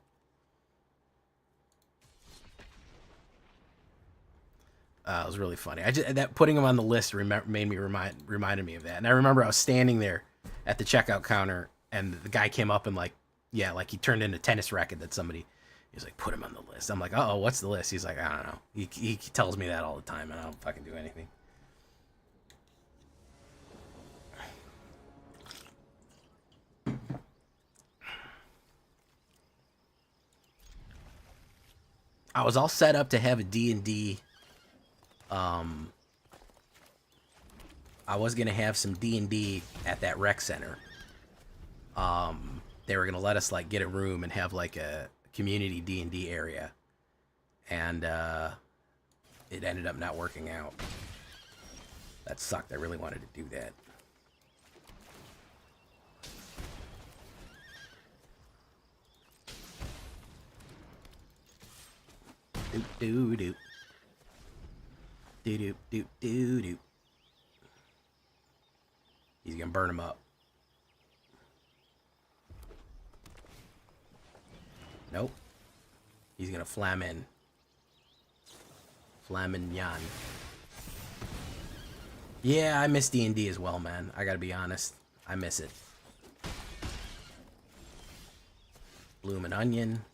It was really funny. That putting him on the list reminded me of that. And I remember I was standing there at the checkout counter, and the guy came up and like he turned in a tennis racket that somebody. He was like, "Put him on the list." I'm like, "Oh, what's the list?" He's like, "I don't know." He tells me that all the time, and I don't fucking do anything. I was all set up to have a D&D. I was gonna have some D&D at that rec center. They were gonna let us like get a room and have like a community D&D area, and it ended up not working out. That sucked. I really wanted to do that. Doop doo doop. Doo doop doop doo doop. He's gonna burn him up. Nope. He's gonna flamin. Flamin Yan. Yeah, I miss D&D as well, man. I gotta be honest. I miss it. Bloomin' onion.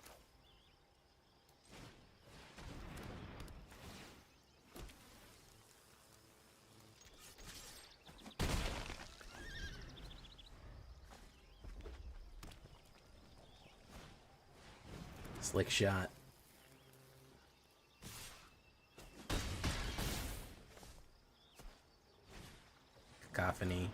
Slick shot. Cacophony.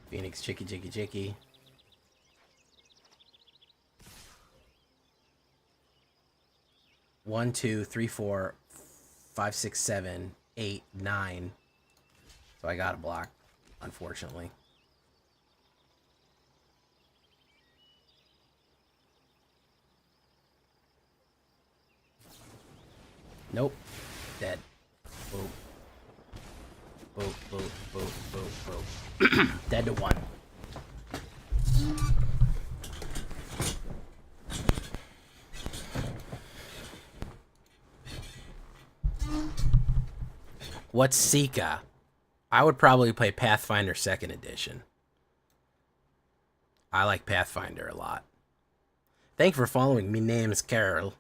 Phoenix chicky chicky chicky. One, two, three, four, 5, 6, 7, 8, 9. So I got a block, unfortunately. Nope. Dead. Boop. Boop, boop, boop, boop, boop. Dead to 1. What's Sika? I would probably play Pathfinder 2nd Edition. I like Pathfinder a lot. Thank you for following. Me name's Carol.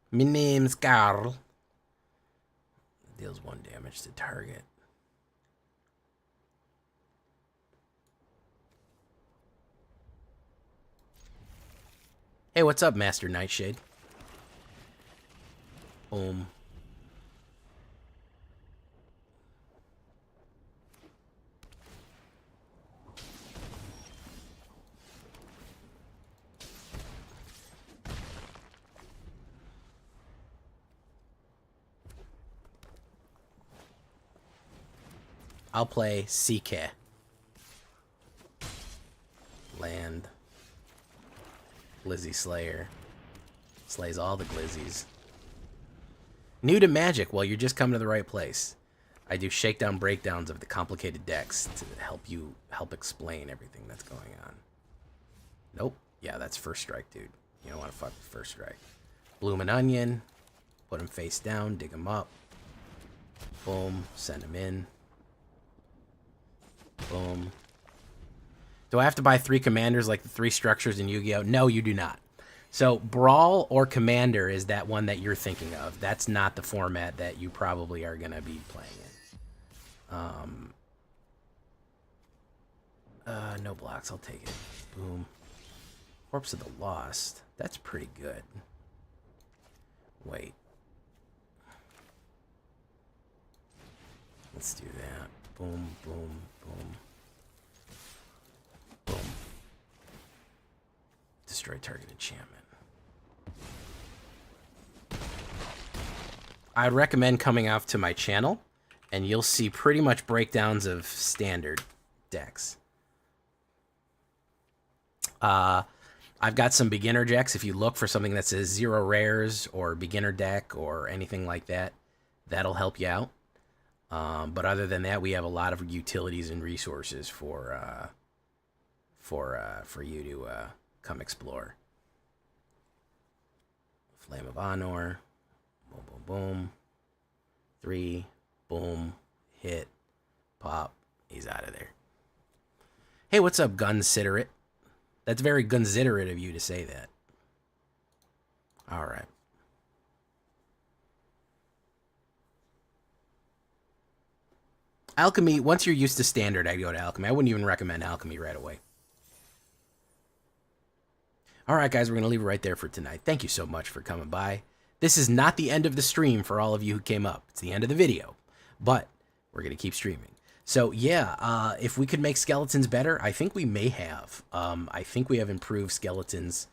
Me name's Carl. Deals 1 damage to target. Hey, what's up, Master Nightshade? Boom. I'll play CK. Land. Glizzy Slayer. Slays all the glizzies. New to Magic? Well, you're just coming to the right place. I do shakedown breakdowns of the complicated decks to help explain everything that's going on. Nope. Yeah, that's first strike, dude. You don't want to fuck with first strike. Bloomin' Onion. Put him face down. Dig him up. Boom. Send him in. Boom. Do I have to buy 3 commanders like the 3 structures in Yu-Gi-Oh? No, you do not. So Brawl or Commander is that one that you're thinking of. That's not the format that you probably are going to be playing in. No blocks. I'll take it. Boom. Corpse of the Lost. That's pretty good. Wait. Let's do that. Boom, boom, boom. Boom. Destroy target enchantment. I'd recommend coming off to my channel, and you'll see pretty much breakdowns of standard decks. I've got some beginner decks. If you look for something that says 0 rares or beginner deck or anything like that, that'll help you out. But other than that, we have a lot of utilities and resources for you to come explore. Flame of Honor. Boom, boom, boom. 3. Boom. Hit. Pop. He's out of there. Hey, what's up, Gunsiderate? That's very considerate of you to say that. All right. Alchemy, once you're used to standard, I'd go to Alchemy. I wouldn't even recommend Alchemy right away. All right, guys, we're going to leave it right there for tonight. Thank you so much for coming by. This is not the end of the stream for all of you who came up. It's the end of the video, but we're going to keep streaming. So, yeah, if we could make skeletons better, I think we may have. I think we have improved skeletons.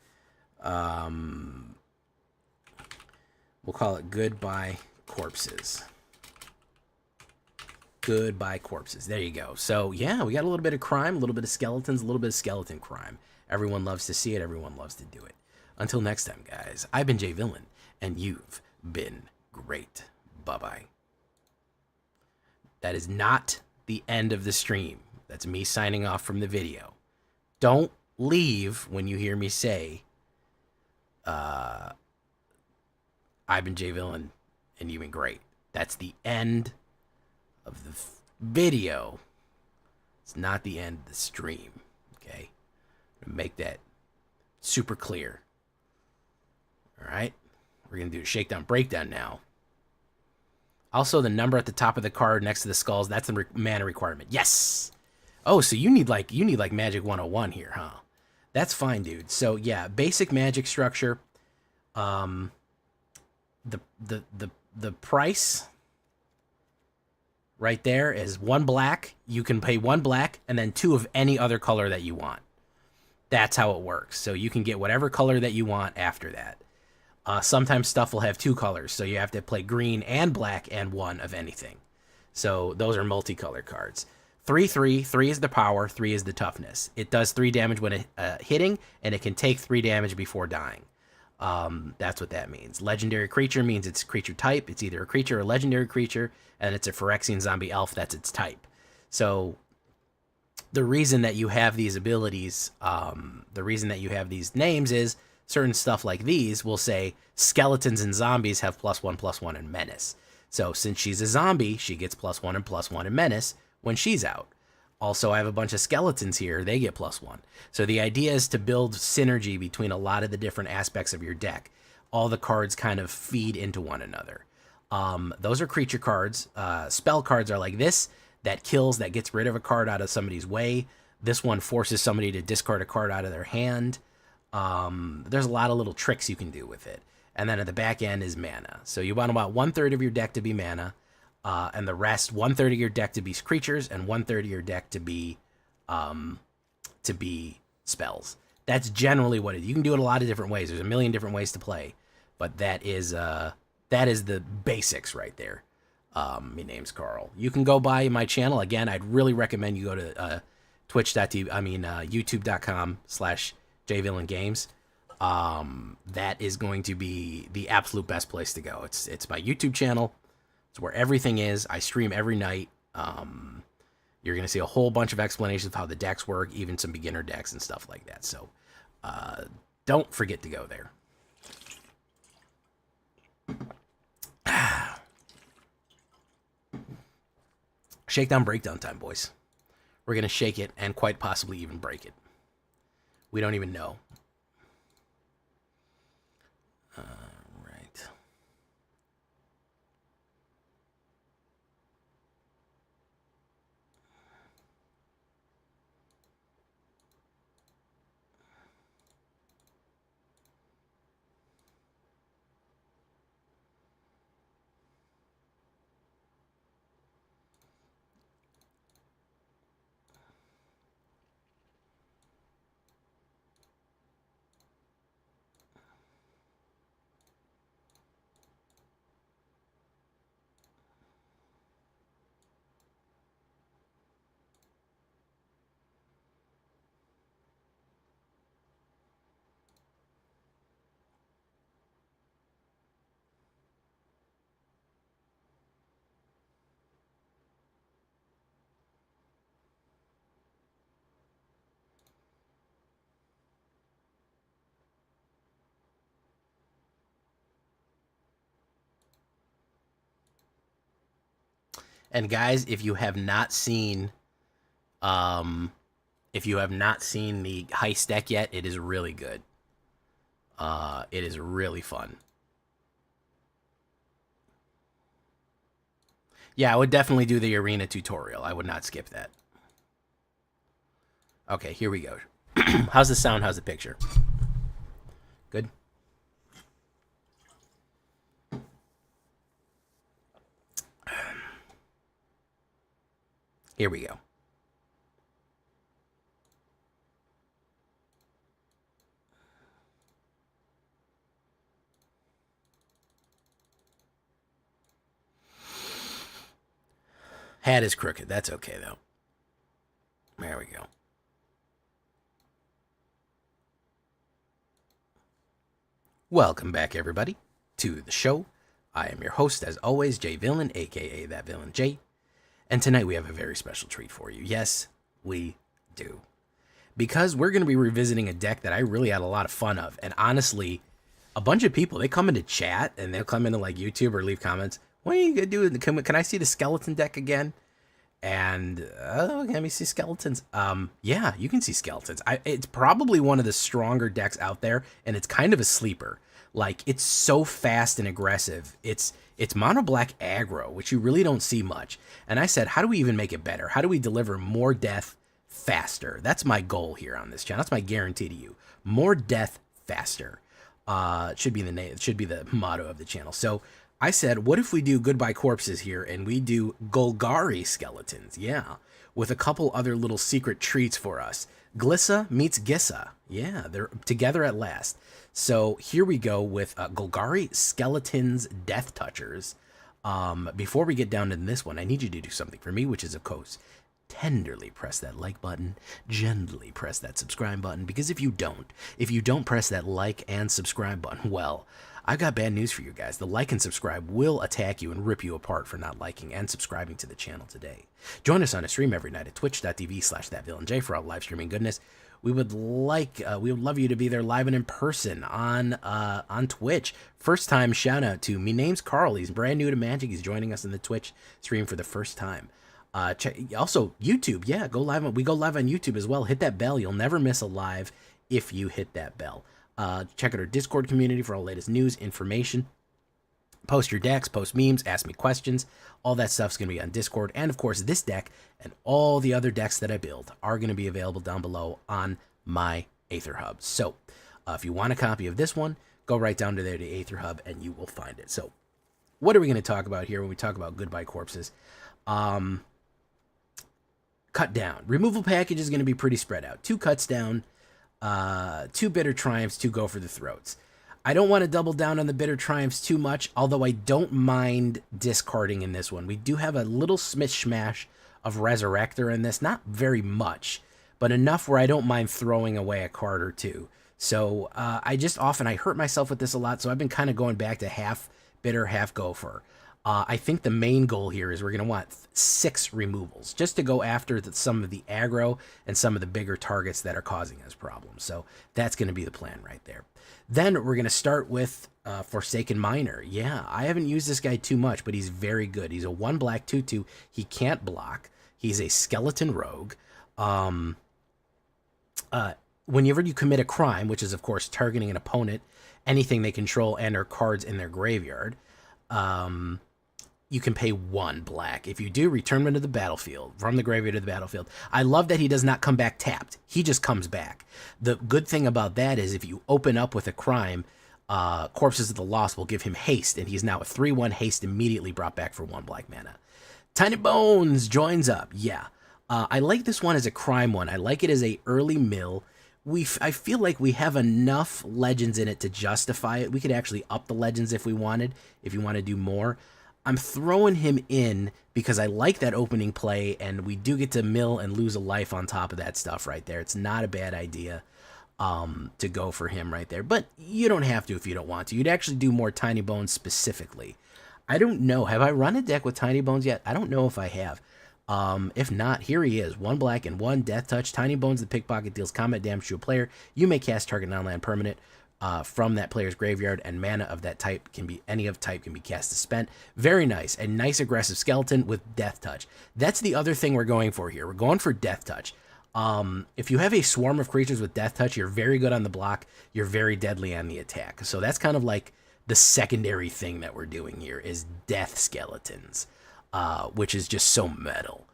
We'll call it Goodbye Corpses. Goodbye Corpses. There you go. So, yeah, we got a little bit of crime, a little bit of skeletons, a little bit of skeleton crime. Everyone loves to see it. Everyone loves to do it. Until next time, guys, I've been Jay Villain, and you've been great. Bye-bye. That is not the end of the stream. That's me signing off from the video. Don't leave when you hear me say, I've been Jay Villain, and you've been great. That's the end of the video. It's not the end of the stream. Okay? I'm gonna make that super clear. All right? We're going to do a shakedown breakdown now. Also, the number at the top of the card next to the skulls, that's the mana requirement. Yes! Oh, so you need like Magic 101 here, huh? That's fine, dude. So yeah, basic Magic structure. Um, the price right there is 1 black. You can pay 1 black and then 2 of any other color that you want. That's how it works. So you can get whatever color that you want after that. Sometimes stuff will have 2 colors, so you have to play green and black and 1 of anything. So those are multicolored cards. 3/3. 3 is the power. 3 is the toughness. It does 3 damage when hitting, and it can take 3 damage before dying. That's what that means. Legendary creature means it's creature type. It's either a creature or a legendary creature, and it's a Phyrexian zombie elf. That's its type. So the reason that you have these abilities, the reason that you have these names is certain stuff like these will say skeletons and zombies have +1/+1 in menace. So since she's a zombie, she gets +1 and +1 in menace when she's out. Also, I have a bunch of skeletons here. They get +1. So the idea is to build synergy between a lot of the different aspects of your deck. All the cards kind of feed into one another. Those are creature cards. Spell cards are like this. That kills, that gets rid of a card out of somebody's way. This one forces somebody to discard a card out of their hand. There's a lot of little tricks you can do with it. And then at the back end is mana. So you want about 1/3 of your deck to be mana, and the rest, 1/3 of your deck to be creatures, and 1/3 of your deck to be spells. That's generally what it is. You can do it a lot of different ways. There's a million different ways to play, but that is the basics right there. My name's Carl. You can go by my channel. Again, I'd really recommend you go to youtube.com/jvillaingames. That is going to be the absolute best place to go. It's my YouTube channel. It's where everything is. I stream every night. You're going to see a whole bunch of explanations of how the decks work, even some beginner decks and stuff like that. So don't forget to go there. Shakedown breakdown time, boys. We're going to shake it and quite possibly even break it. We don't even know. Right. And guys, if you have not seen the heist deck yet, it is really good. It is really fun. Yeah, I would definitely do the arena tutorial. I would not skip that. Okay, here we go. How's the sound? How's the picture? Good? Here we go. Hat is crooked. That's okay, though. There we go. Welcome back, everybody, to the show. I am your host, as always, J Villain, a.k.a. That Villain J. And tonight we have a very special treat for you. Yes, we do. Because we're going to be revisiting a deck that I really had a lot of fun of. And honestly, a bunch of people, they come into chat and they'll come into like YouTube or leave comments. What are you going to do? Can I see the skeleton deck again? And let me see skeletons. Yeah, you can see skeletons. It's probably one of the stronger decks out there, and it's kind of a sleeper. Like, it's so fast and aggressive. It's mono black aggro, which you really don't see much. And I said, how do we even make it better? How do we deliver more death faster. That's my goal here on this channel. That's my guarantee to you. More death faster. It should be the name. It should be the motto of the channel. So I said, what if we do Goodbye Corpses here and we do Golgari skeletons? Yeah, with a couple other little secret treats for us. Glissa meets Gissa. Yeah, they're together at last. So here we go with Golgari Skeletons Death Touchers. Before we get down to this one, I need you to do something for me, which is, of course, tenderly press that like button, gently press that subscribe button, because if you don't press that like and subscribe button, well, I've got bad news for you guys. The like and subscribe will attack you and rip you apart for not liking and subscribing to the channel today. Join us on a stream every night at twitch.tv/thatvillainj for all live streaming goodness. We would love you to be there live and in person on Twitch. First time shout out to me name's Carl. He's brand new to Magic. He's joining us in the Twitch stream for the first time. Also YouTube. Yeah, go live. We go live on YouTube as well. Hit that bell. You'll never miss a live if you hit that bell. Check out our Discord community for all the latest news, information. Post your decks, post memes, ask me questions. All that stuff's going to be on Discord. And, of course, this deck and all the other decks that I build are going to be available down below on my AetherHub. So, if you want a copy of this one, go right down to there to AetherHub and you will find it. So, what are we going to talk about here when we talk about Goodbye Corpses? Cut down. Removal package is going to be pretty spread out. 2 cuts down, 2 Bitter Triumphs, 2 Go for the Throats. I don't want to double down on the Bitter Triumphs too much, although I don't mind discarding in this one. We do have a little smash of Resurrector in this. Not very much, but enough where I don't mind throwing away a card or two. So I hurt myself with this a lot, so I've been kind of going back to half Bitter, half Gopher. I think the main goal here is we're going to want 6 removals just to go after some of the aggro and some of the bigger targets that are causing us problems. So that's going to be the plan right there. Then we're going to start with Forsaken Miner. Yeah, I haven't used this guy too much, but he's very good. He's a 1 black 2/2. He can't block. He's a skeleton rogue. Whenever you commit a crime, which is, of course, targeting an opponent, anything they control and or cards in their graveyard, you can pay 1 black. If you do, return him to the battlefield, from the graveyard to the battlefield. I love that he does not come back tapped. He just comes back. The good thing about that is if you open up with a crime, Corpses of the Lost will give him haste, and he's now a 3/1 haste immediately brought back for 1 black mana. Tiny Bones joins up. Yeah. I like this one as a crime one. I like it as a early mill. I feel like we have enough legends in it to justify it. We could actually up the legends if we wanted, if you want to do more. I'm throwing him in because I like that opening play, and we do get to mill and lose a life on top of that stuff right there. It's not a bad idea to go for him right there, but you don't have to if you don't want to. You'd actually do more Tiny Bones specifically. I don't know. Have I run a deck with Tiny Bones yet? I don't know if I have. If not, here he is. 1 black and 1 Death Touch. Tiny Bones the Pickpocket deals combat damage to a player. You may cast target non-land permanent from that player's graveyard, and mana of that type can be cast to spent. Very nice. A nice aggressive skeleton with Death Touch. That's the other thing we're going for here. We're going for Death Touch. If you have a swarm of creatures with Death Touch, you're very good on the block. You're very deadly on the attack. So that's kind of like the secondary thing that we're doing here is Death Skeletons, which is just so metal.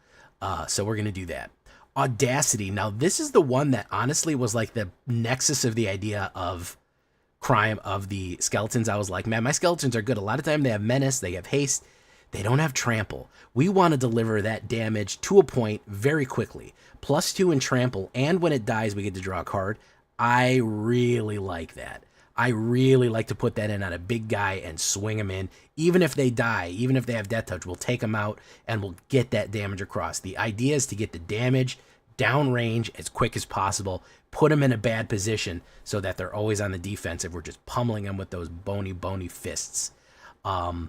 So we're going to do that. Audacity. Now, this is the one that honestly was like the nexus of the idea of crime of the skeletons. I was like, man, my skeletons are good. A lot of time they have menace, they have haste, they don't have trample. We want to deliver that damage to a point very quickly. +2 in trample, and when it dies, we get to draw a card. I really like that. I really like to put that in on a big guy and swing them in. Even if they die, even if they have Death Touch, we'll take them out and we'll get that damage across. The idea is to get the damage downrange as quick as possible, put them in a bad position so that they're always on the defensive. We're just pummeling them with those bony fists. 2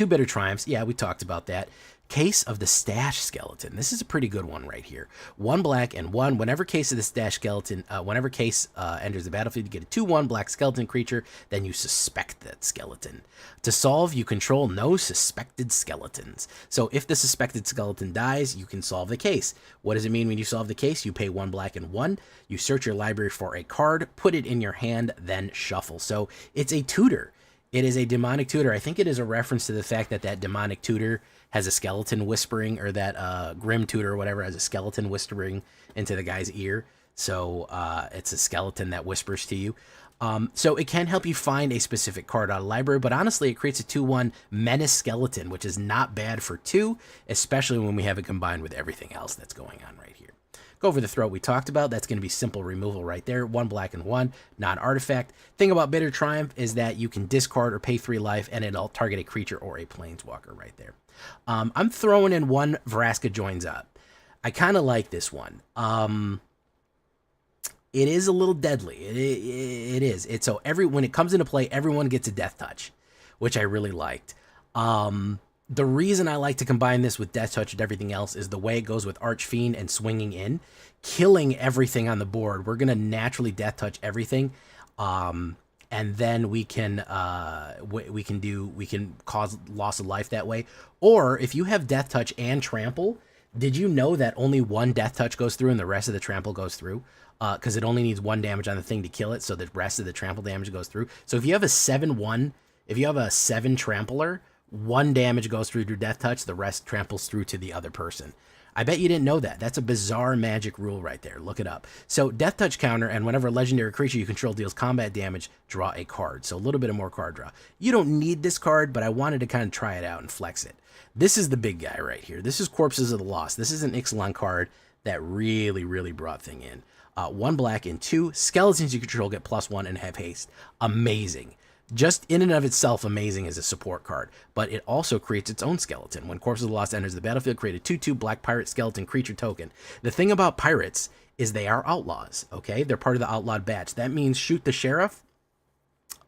Bitter Triumphs. Yeah, we talked about that. Case of the Stash Skeleton. This is a pretty good one right here. 1 black and 1. Whenever Case of the Stash Skeleton, whenever Case enters the battlefield, you get a 2/1 black skeleton creature, then you suspect that skeleton. To solve, you control no suspected skeletons. So if the suspected skeleton dies, you can solve the case. What does it mean when you solve the case? You pay 1 black and 1. You search your library for a card, put it in your hand, then shuffle. So it's a tutor. It is a demonic tutor. I think it is a reference to the fact that demonic tutor has a skeleton whispering, or that Grim Tutor or whatever has a skeleton whispering into the guy's ear. So it's a skeleton that whispers to you. So it can help you find a specific card out of library, but honestly, it creates a 2/1 Menace Skeleton, which is not bad for 2, especially when we have it combined with everything else that's going on right here. Go over the throat we talked about. That's going to be simple removal right there. 1 black and 1, non-artifact. Thing about Bitter Triumph is that you can discard or pay 3 life, and it'll target a creature or a planeswalker right there. I'm throwing in 1 Vraska Joins Up. I kind of like this one. It is a little deadly. It is. It's so when it comes into play, everyone gets a death touch, which I really liked. The reason I like to combine this with Death Touch and everything else is the way it goes with Archfiend and swinging in, killing everything on the board. We're gonna naturally Death Touch everything, and then we can cause loss of life that way. Or if you have Death Touch and Trample, did you know that only 1 Death Touch goes through and the rest of the Trample goes through? Because it only needs 1 damage on the thing to kill it, so the rest of the Trample damage goes through. So if you have a 7/1, if you have a 7 Trampler, 1 damage goes through your Death Touch, the rest tramples through to the other person. I bet you didn't know that. That's a bizarre Magic rule right there. Look it up. So Death Touch counter, and whenever a legendary creature you control deals combat damage, draw a card. So a little bit of more card draw. You don't need this card, but I wanted to kind of try it out and flex it. This is the big guy right here. This is Corpses of the Lost. This is an Ixalan card that really, really brought thing in. 1 black and 2 skeletons you control get +1 and have haste. Amazing. Just in and of itself amazing as a support card, but it also creates its own skeleton. When Corpses of the Lost enters the battlefield, create a 2/2 black pirate skeleton creature token. The thing about pirates is they are outlaws, okay? They're part of the outlawed batch. That means shoot the sheriff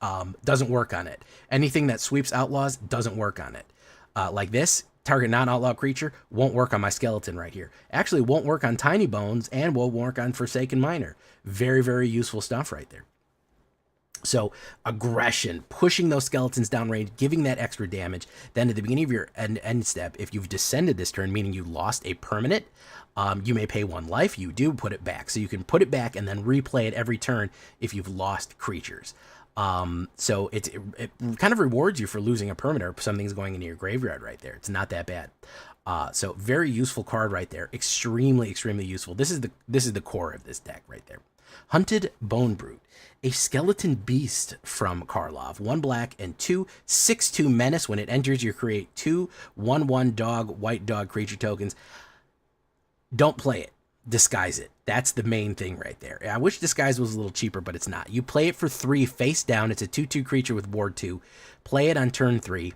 doesn't work on it. Anything that sweeps outlaws doesn't work on it. Like this, target non-outlaw creature won't work on my skeleton right here. Actually won't work on Tiny Bones and won't work on Forsaken Miner. Very, very useful stuff right there. So aggression, pushing those skeletons down range, giving that extra damage. Then at the beginning of your end step, if you've descended this turn, meaning you lost a permanent, you may pay 1 life. You do put it back. So you can put it back and then replay it every turn if you've lost creatures. So it kind of rewards you for losing a permanent or something's going into your graveyard right there. It's not that bad. So very useful card right there. Extremely, extremely useful. This is the core of this deck right there. Hunted Bone Brute, a skeleton beast from Karlov. 1 black and 2, 6/2 menace. When it enters, you create 2 1/1 dog, white dog creature tokens. Don't play it. Disguise it. That's the main thing right there. I wish Disguise was a little cheaper, but it's not. You play it for 3 face down. It's a 2/2 creature with ward 2. Play it on turn 3.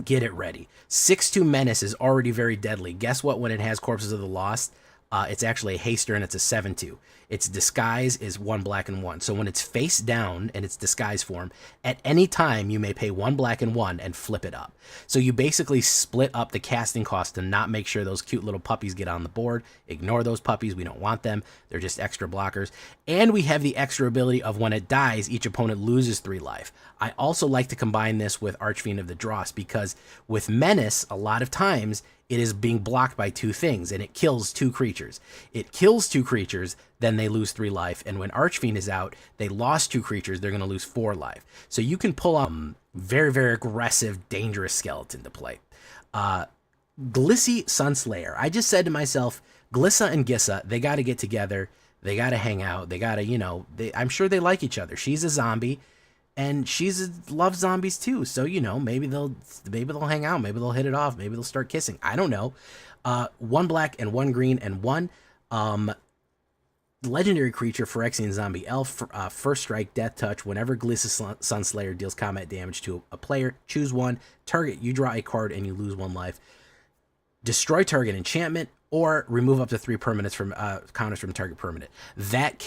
Get it ready. 6/2 menace is already very deadly. Guess what? When it has Corpses of the Lost, it's actually a haster and it's a 7/2. Its disguise is 1 black and 1. So when it's face down in its disguise form, at any time you may pay 1 black and 1 and flip it up. So you basically split up the casting cost to not make sure those cute little puppies get on the board. Ignore those puppies. We don't want them. They're just extra blockers. And we have the extra ability of when it dies, each opponent loses 3 life. I also like to combine this with Archfiend of the Dross because with Menace, a lot of times it is being blocked by 2 things, and it kills 2 creatures. It kills 2 creatures, then they lose 3 life. And when Archfiend is out, they lost 2 creatures, they're going to lose 4 life. So you can pull up very, very aggressive, dangerous skeleton to play. Glissy Sunslayer. I just said to myself, Glissa and Gissa, they got to get together. They got to hang out. They got to, I'm sure they like each other. She's a zombie. And loves zombies too, so maybe they'll hang out, maybe they'll hit it off, maybe they'll start kissing. I don't know. 1 black and 1 green and 1 legendary creature, Phyrexian zombie elf. First strike, death touch. Whenever Glissa Sunslayer deals combat damage to a player, choose 1. Target, you draw a card and you lose 1 life. Destroy target enchantment or remove up to 3 permanents from counters from target permanent. That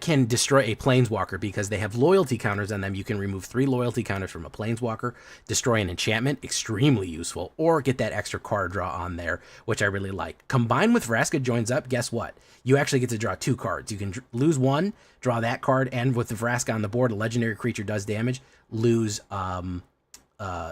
can destroy a planeswalker because they have loyalty counters on them. You can remove 3 loyalty counters from a planeswalker, destroy an enchantment, extremely useful, or get that extra card draw on there, which I really like. Combined with Vraska Joins Up, guess what? You actually get to draw 2 cards. You can lose 1, draw that card, and with the Vraska on the board, a legendary creature does damage, lose,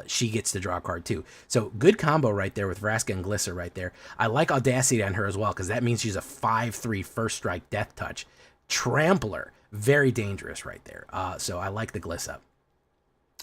she gets to draw a card too. So good combo right there with Vraska and Glissa right there. I like Audacity on her as well because that means she's a 5/3 first strike death touch. Trampler, very dangerous right there. So I like the Glissa.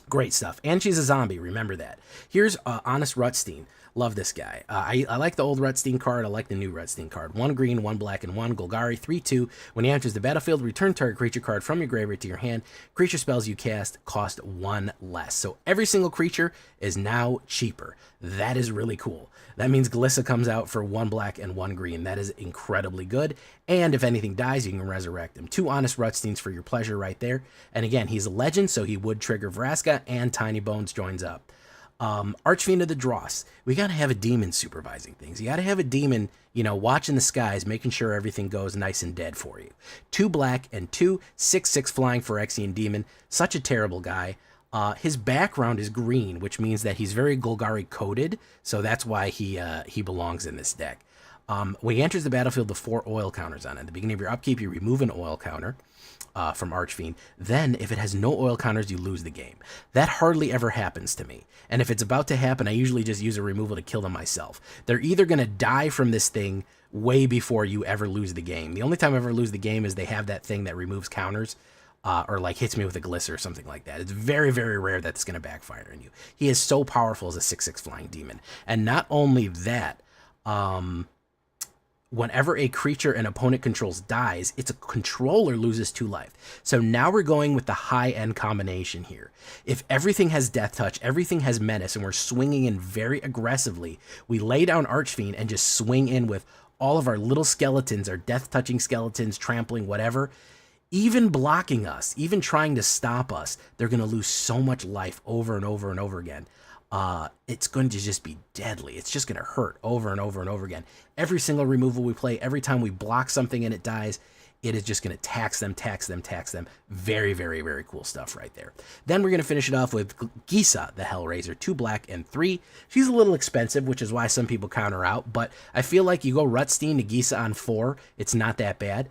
Great stuff. And she's a zombie, remember that. Here's Honest Rutstein. Love this guy. I like the old Rutstein card. I like the new Rutstein card. 1 green, 1 black, and 1 Golgari. 3/2. When he enters the battlefield, return target creature card from your graveyard to your hand. Creature spells you cast cost 1 less. So every single creature is now cheaper. That is really cool. That means Glissa comes out for 1 black and 1 green. That is incredibly good. And if anything dies, you can resurrect him. 2 Honest Rutsteins for your pleasure right there. And again, he's a legend, so he would trigger Vraska, and Tiny Bones joins up. Archfiend of the Dross. We got to have a demon supervising things. You got to have a demon, you know, watching the skies, making sure everything goes nice and dead for you. 2 black and 2 6/6 flying Phyrexian Demon. Such a terrible guy. His background is green, which means that he's very Golgari coded, so that's why he belongs in this deck. When he enters the battlefield, the 4 oil counters on it. At the beginning of your upkeep, you remove an oil counter from Archfiend. Then, if it has no oil counters, you lose the game. That hardly ever happens to me. And if it's about to happen, I usually just use a removal to kill them myself. They're either going to die from this thing way before you ever lose the game. The only time I ever lose the game is they have that thing that removes counters. Or like hits me with a Glissa or something like that. It's very, very rare that it's going to backfire on you. He is so powerful as a 6/6 flying demon. And not only that, whenever a creature an opponent controls dies, its a controller loses 2 life. So now we're going with the high-end combination here. If everything has Death Touch, everything has Menace, and we're swinging in very aggressively, we lay down Archfiend and just swing in with all of our little skeletons, our death-touching skeletons, trampling, whatever. Even blocking us, even trying to stop us, they're going to lose so much life over and over and over again. It's going to just be deadly. It's just going to hurt over and over and over again. Every single removal we play, every time we block something and it dies, it is just going to tax them, tax them, tax them. Very, very, very cool stuff right there. Then we're going to finish it off with Gisa, the Hellraiser. 2 black and 3. She's a little expensive, which is why some people count her out. But I feel like you go Rutstein to Gisa on 4. It's not that bad.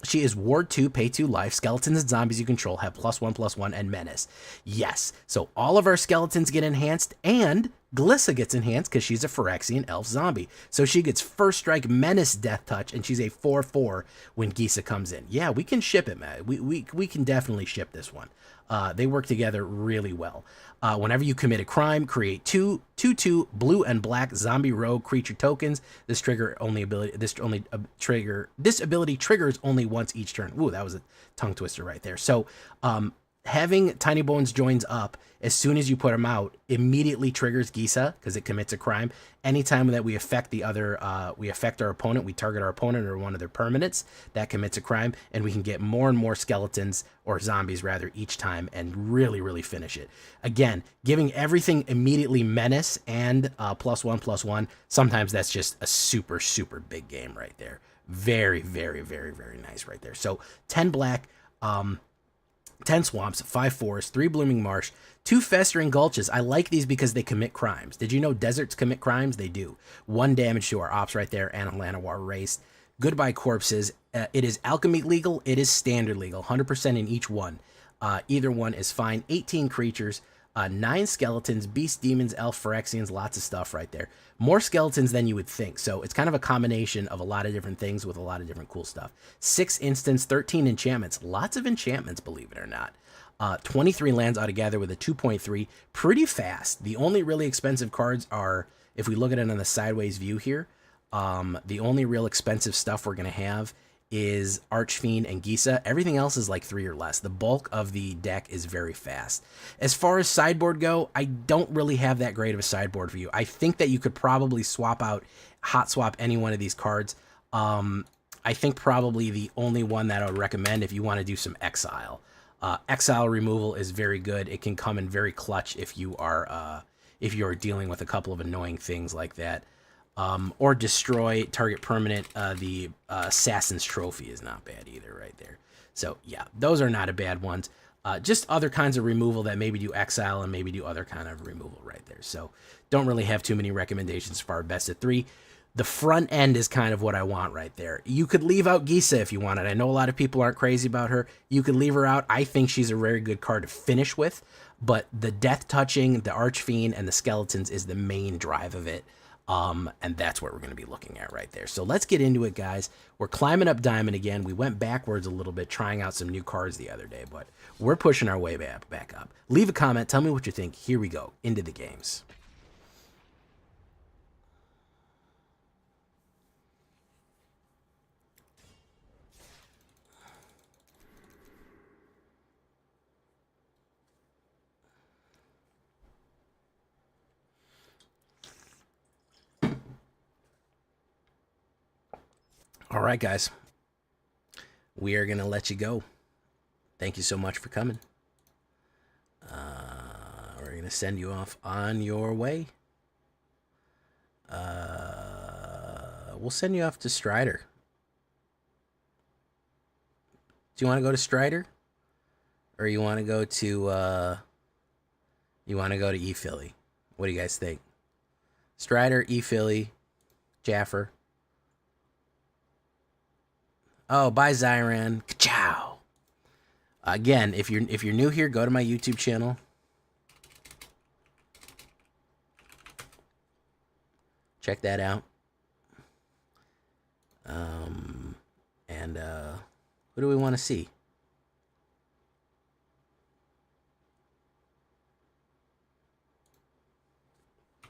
She is Ward 2, pay 2 life. Skeletons and zombies you control have +1/+1 and Menace. Yes, so all of our skeletons get enhanced, and Glissa gets enhanced because she's a Phyrexian elf zombie. So she gets First Strike, Menace, Death Touch, and she's a 4/4 when Gisa comes in. Yeah, we can ship it, man. We can definitely ship this one. They work together really well. Whenever you commit a crime, create 2/2 blue and black zombie rogue creature tokens. This ability triggers only once each turn. Ooh, that was a tongue twister right there. So having Tiny Bones joins up as soon as you put him out immediately triggers Gisa because it commits a crime. Anytime that we affect our opponent, we target our opponent or one of their permanents, that commits a crime, and we can get more and more skeletons, or zombies rather, each time and really, really finish it. Again, giving everything immediately Menace and +1/+1, sometimes that's just a super, super big game right there. Very, very, very, very nice right there. So 10 black, 10 swamps, 5 forests, 3 blooming marsh, 2 festering gulches. I like these because they commit crimes. Did you know deserts commit crimes? They do. 1 damage to our ops right there, and a Llanowar race. Goodbye corpses. It is alchemy legal. It is standard legal. 100% in each one. Either one is fine. 18 creatures. 9 skeletons, beast, demons, elf, Phyrexians, lots of stuff right there. More skeletons than you would think. So it's kind of a combination of a lot of different things with a lot of different cool stuff. 6 instants, 13 enchantments. Lots of enchantments, believe it or not. 23 lands altogether with a 2.3. Pretty fast. The only really expensive cards are, if we look at it on the sideways view here, the only real expensive stuff we're going to have is Archfiend and Gisa. Everything else is like 3 or less. The bulk of the deck is very fast. As far as sideboard go, I don't really have that great of a sideboard for you. I think that you could probably hot swap any one of these cards. I think probably the only one that I would recommend if you want to do some exile. Exile removal is very good. It can come in very clutch if you are dealing with a couple of annoying things like that. Or destroy target permanent. The Assassin's Trophy is not bad either right there. So yeah, those are not a bad ones. Just other kinds of removal that maybe do exile and maybe do other kind of removal right there. So don't really have too many recommendations for our best of 3. The front end is kind of what I want right there. You could leave out Gisa if you wanted. I know a lot of people aren't crazy about her. You could leave her out. I think she's a very good card to finish with, but the death touching, the Archfiend, and the skeletons is the main drive of it. And that's what we're going to be looking at right there. So let's get into it, guys. We're climbing up Diamond again. We went backwards a little bit, trying out some new cards the other day, but we're pushing our way back up. Leave a comment. Tell me what you think. Here we go. Into the games. All right, guys. We are going to let you go. Thank you so much for coming. We're going to send you off on your way. We'll send you off to Strider. Do you want to go to Strider? Or you want to go to E-Philly? What do you guys think? Strider, E-Philly, Jaffer. Oh, bye Zyran. Ka-chow. Again, if you're new here, go to my YouTube channel. Check that out. Who do we want to see?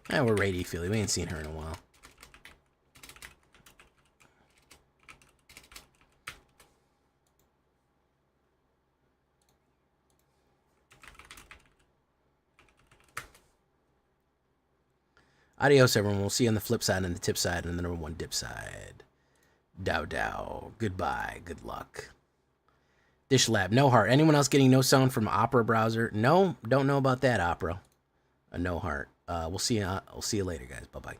We're Rady Philly. We ain't seen her in a while. Adios, everyone. We'll see you on the flip side and the tip side and the number one dip side. Dow dow. Goodbye. Good luck. Dish Lab. No heart. Anyone else getting no sound from Opera browser? No. Don't know about that, Opera. A no heart. We'll see you later, guys. Bye-bye.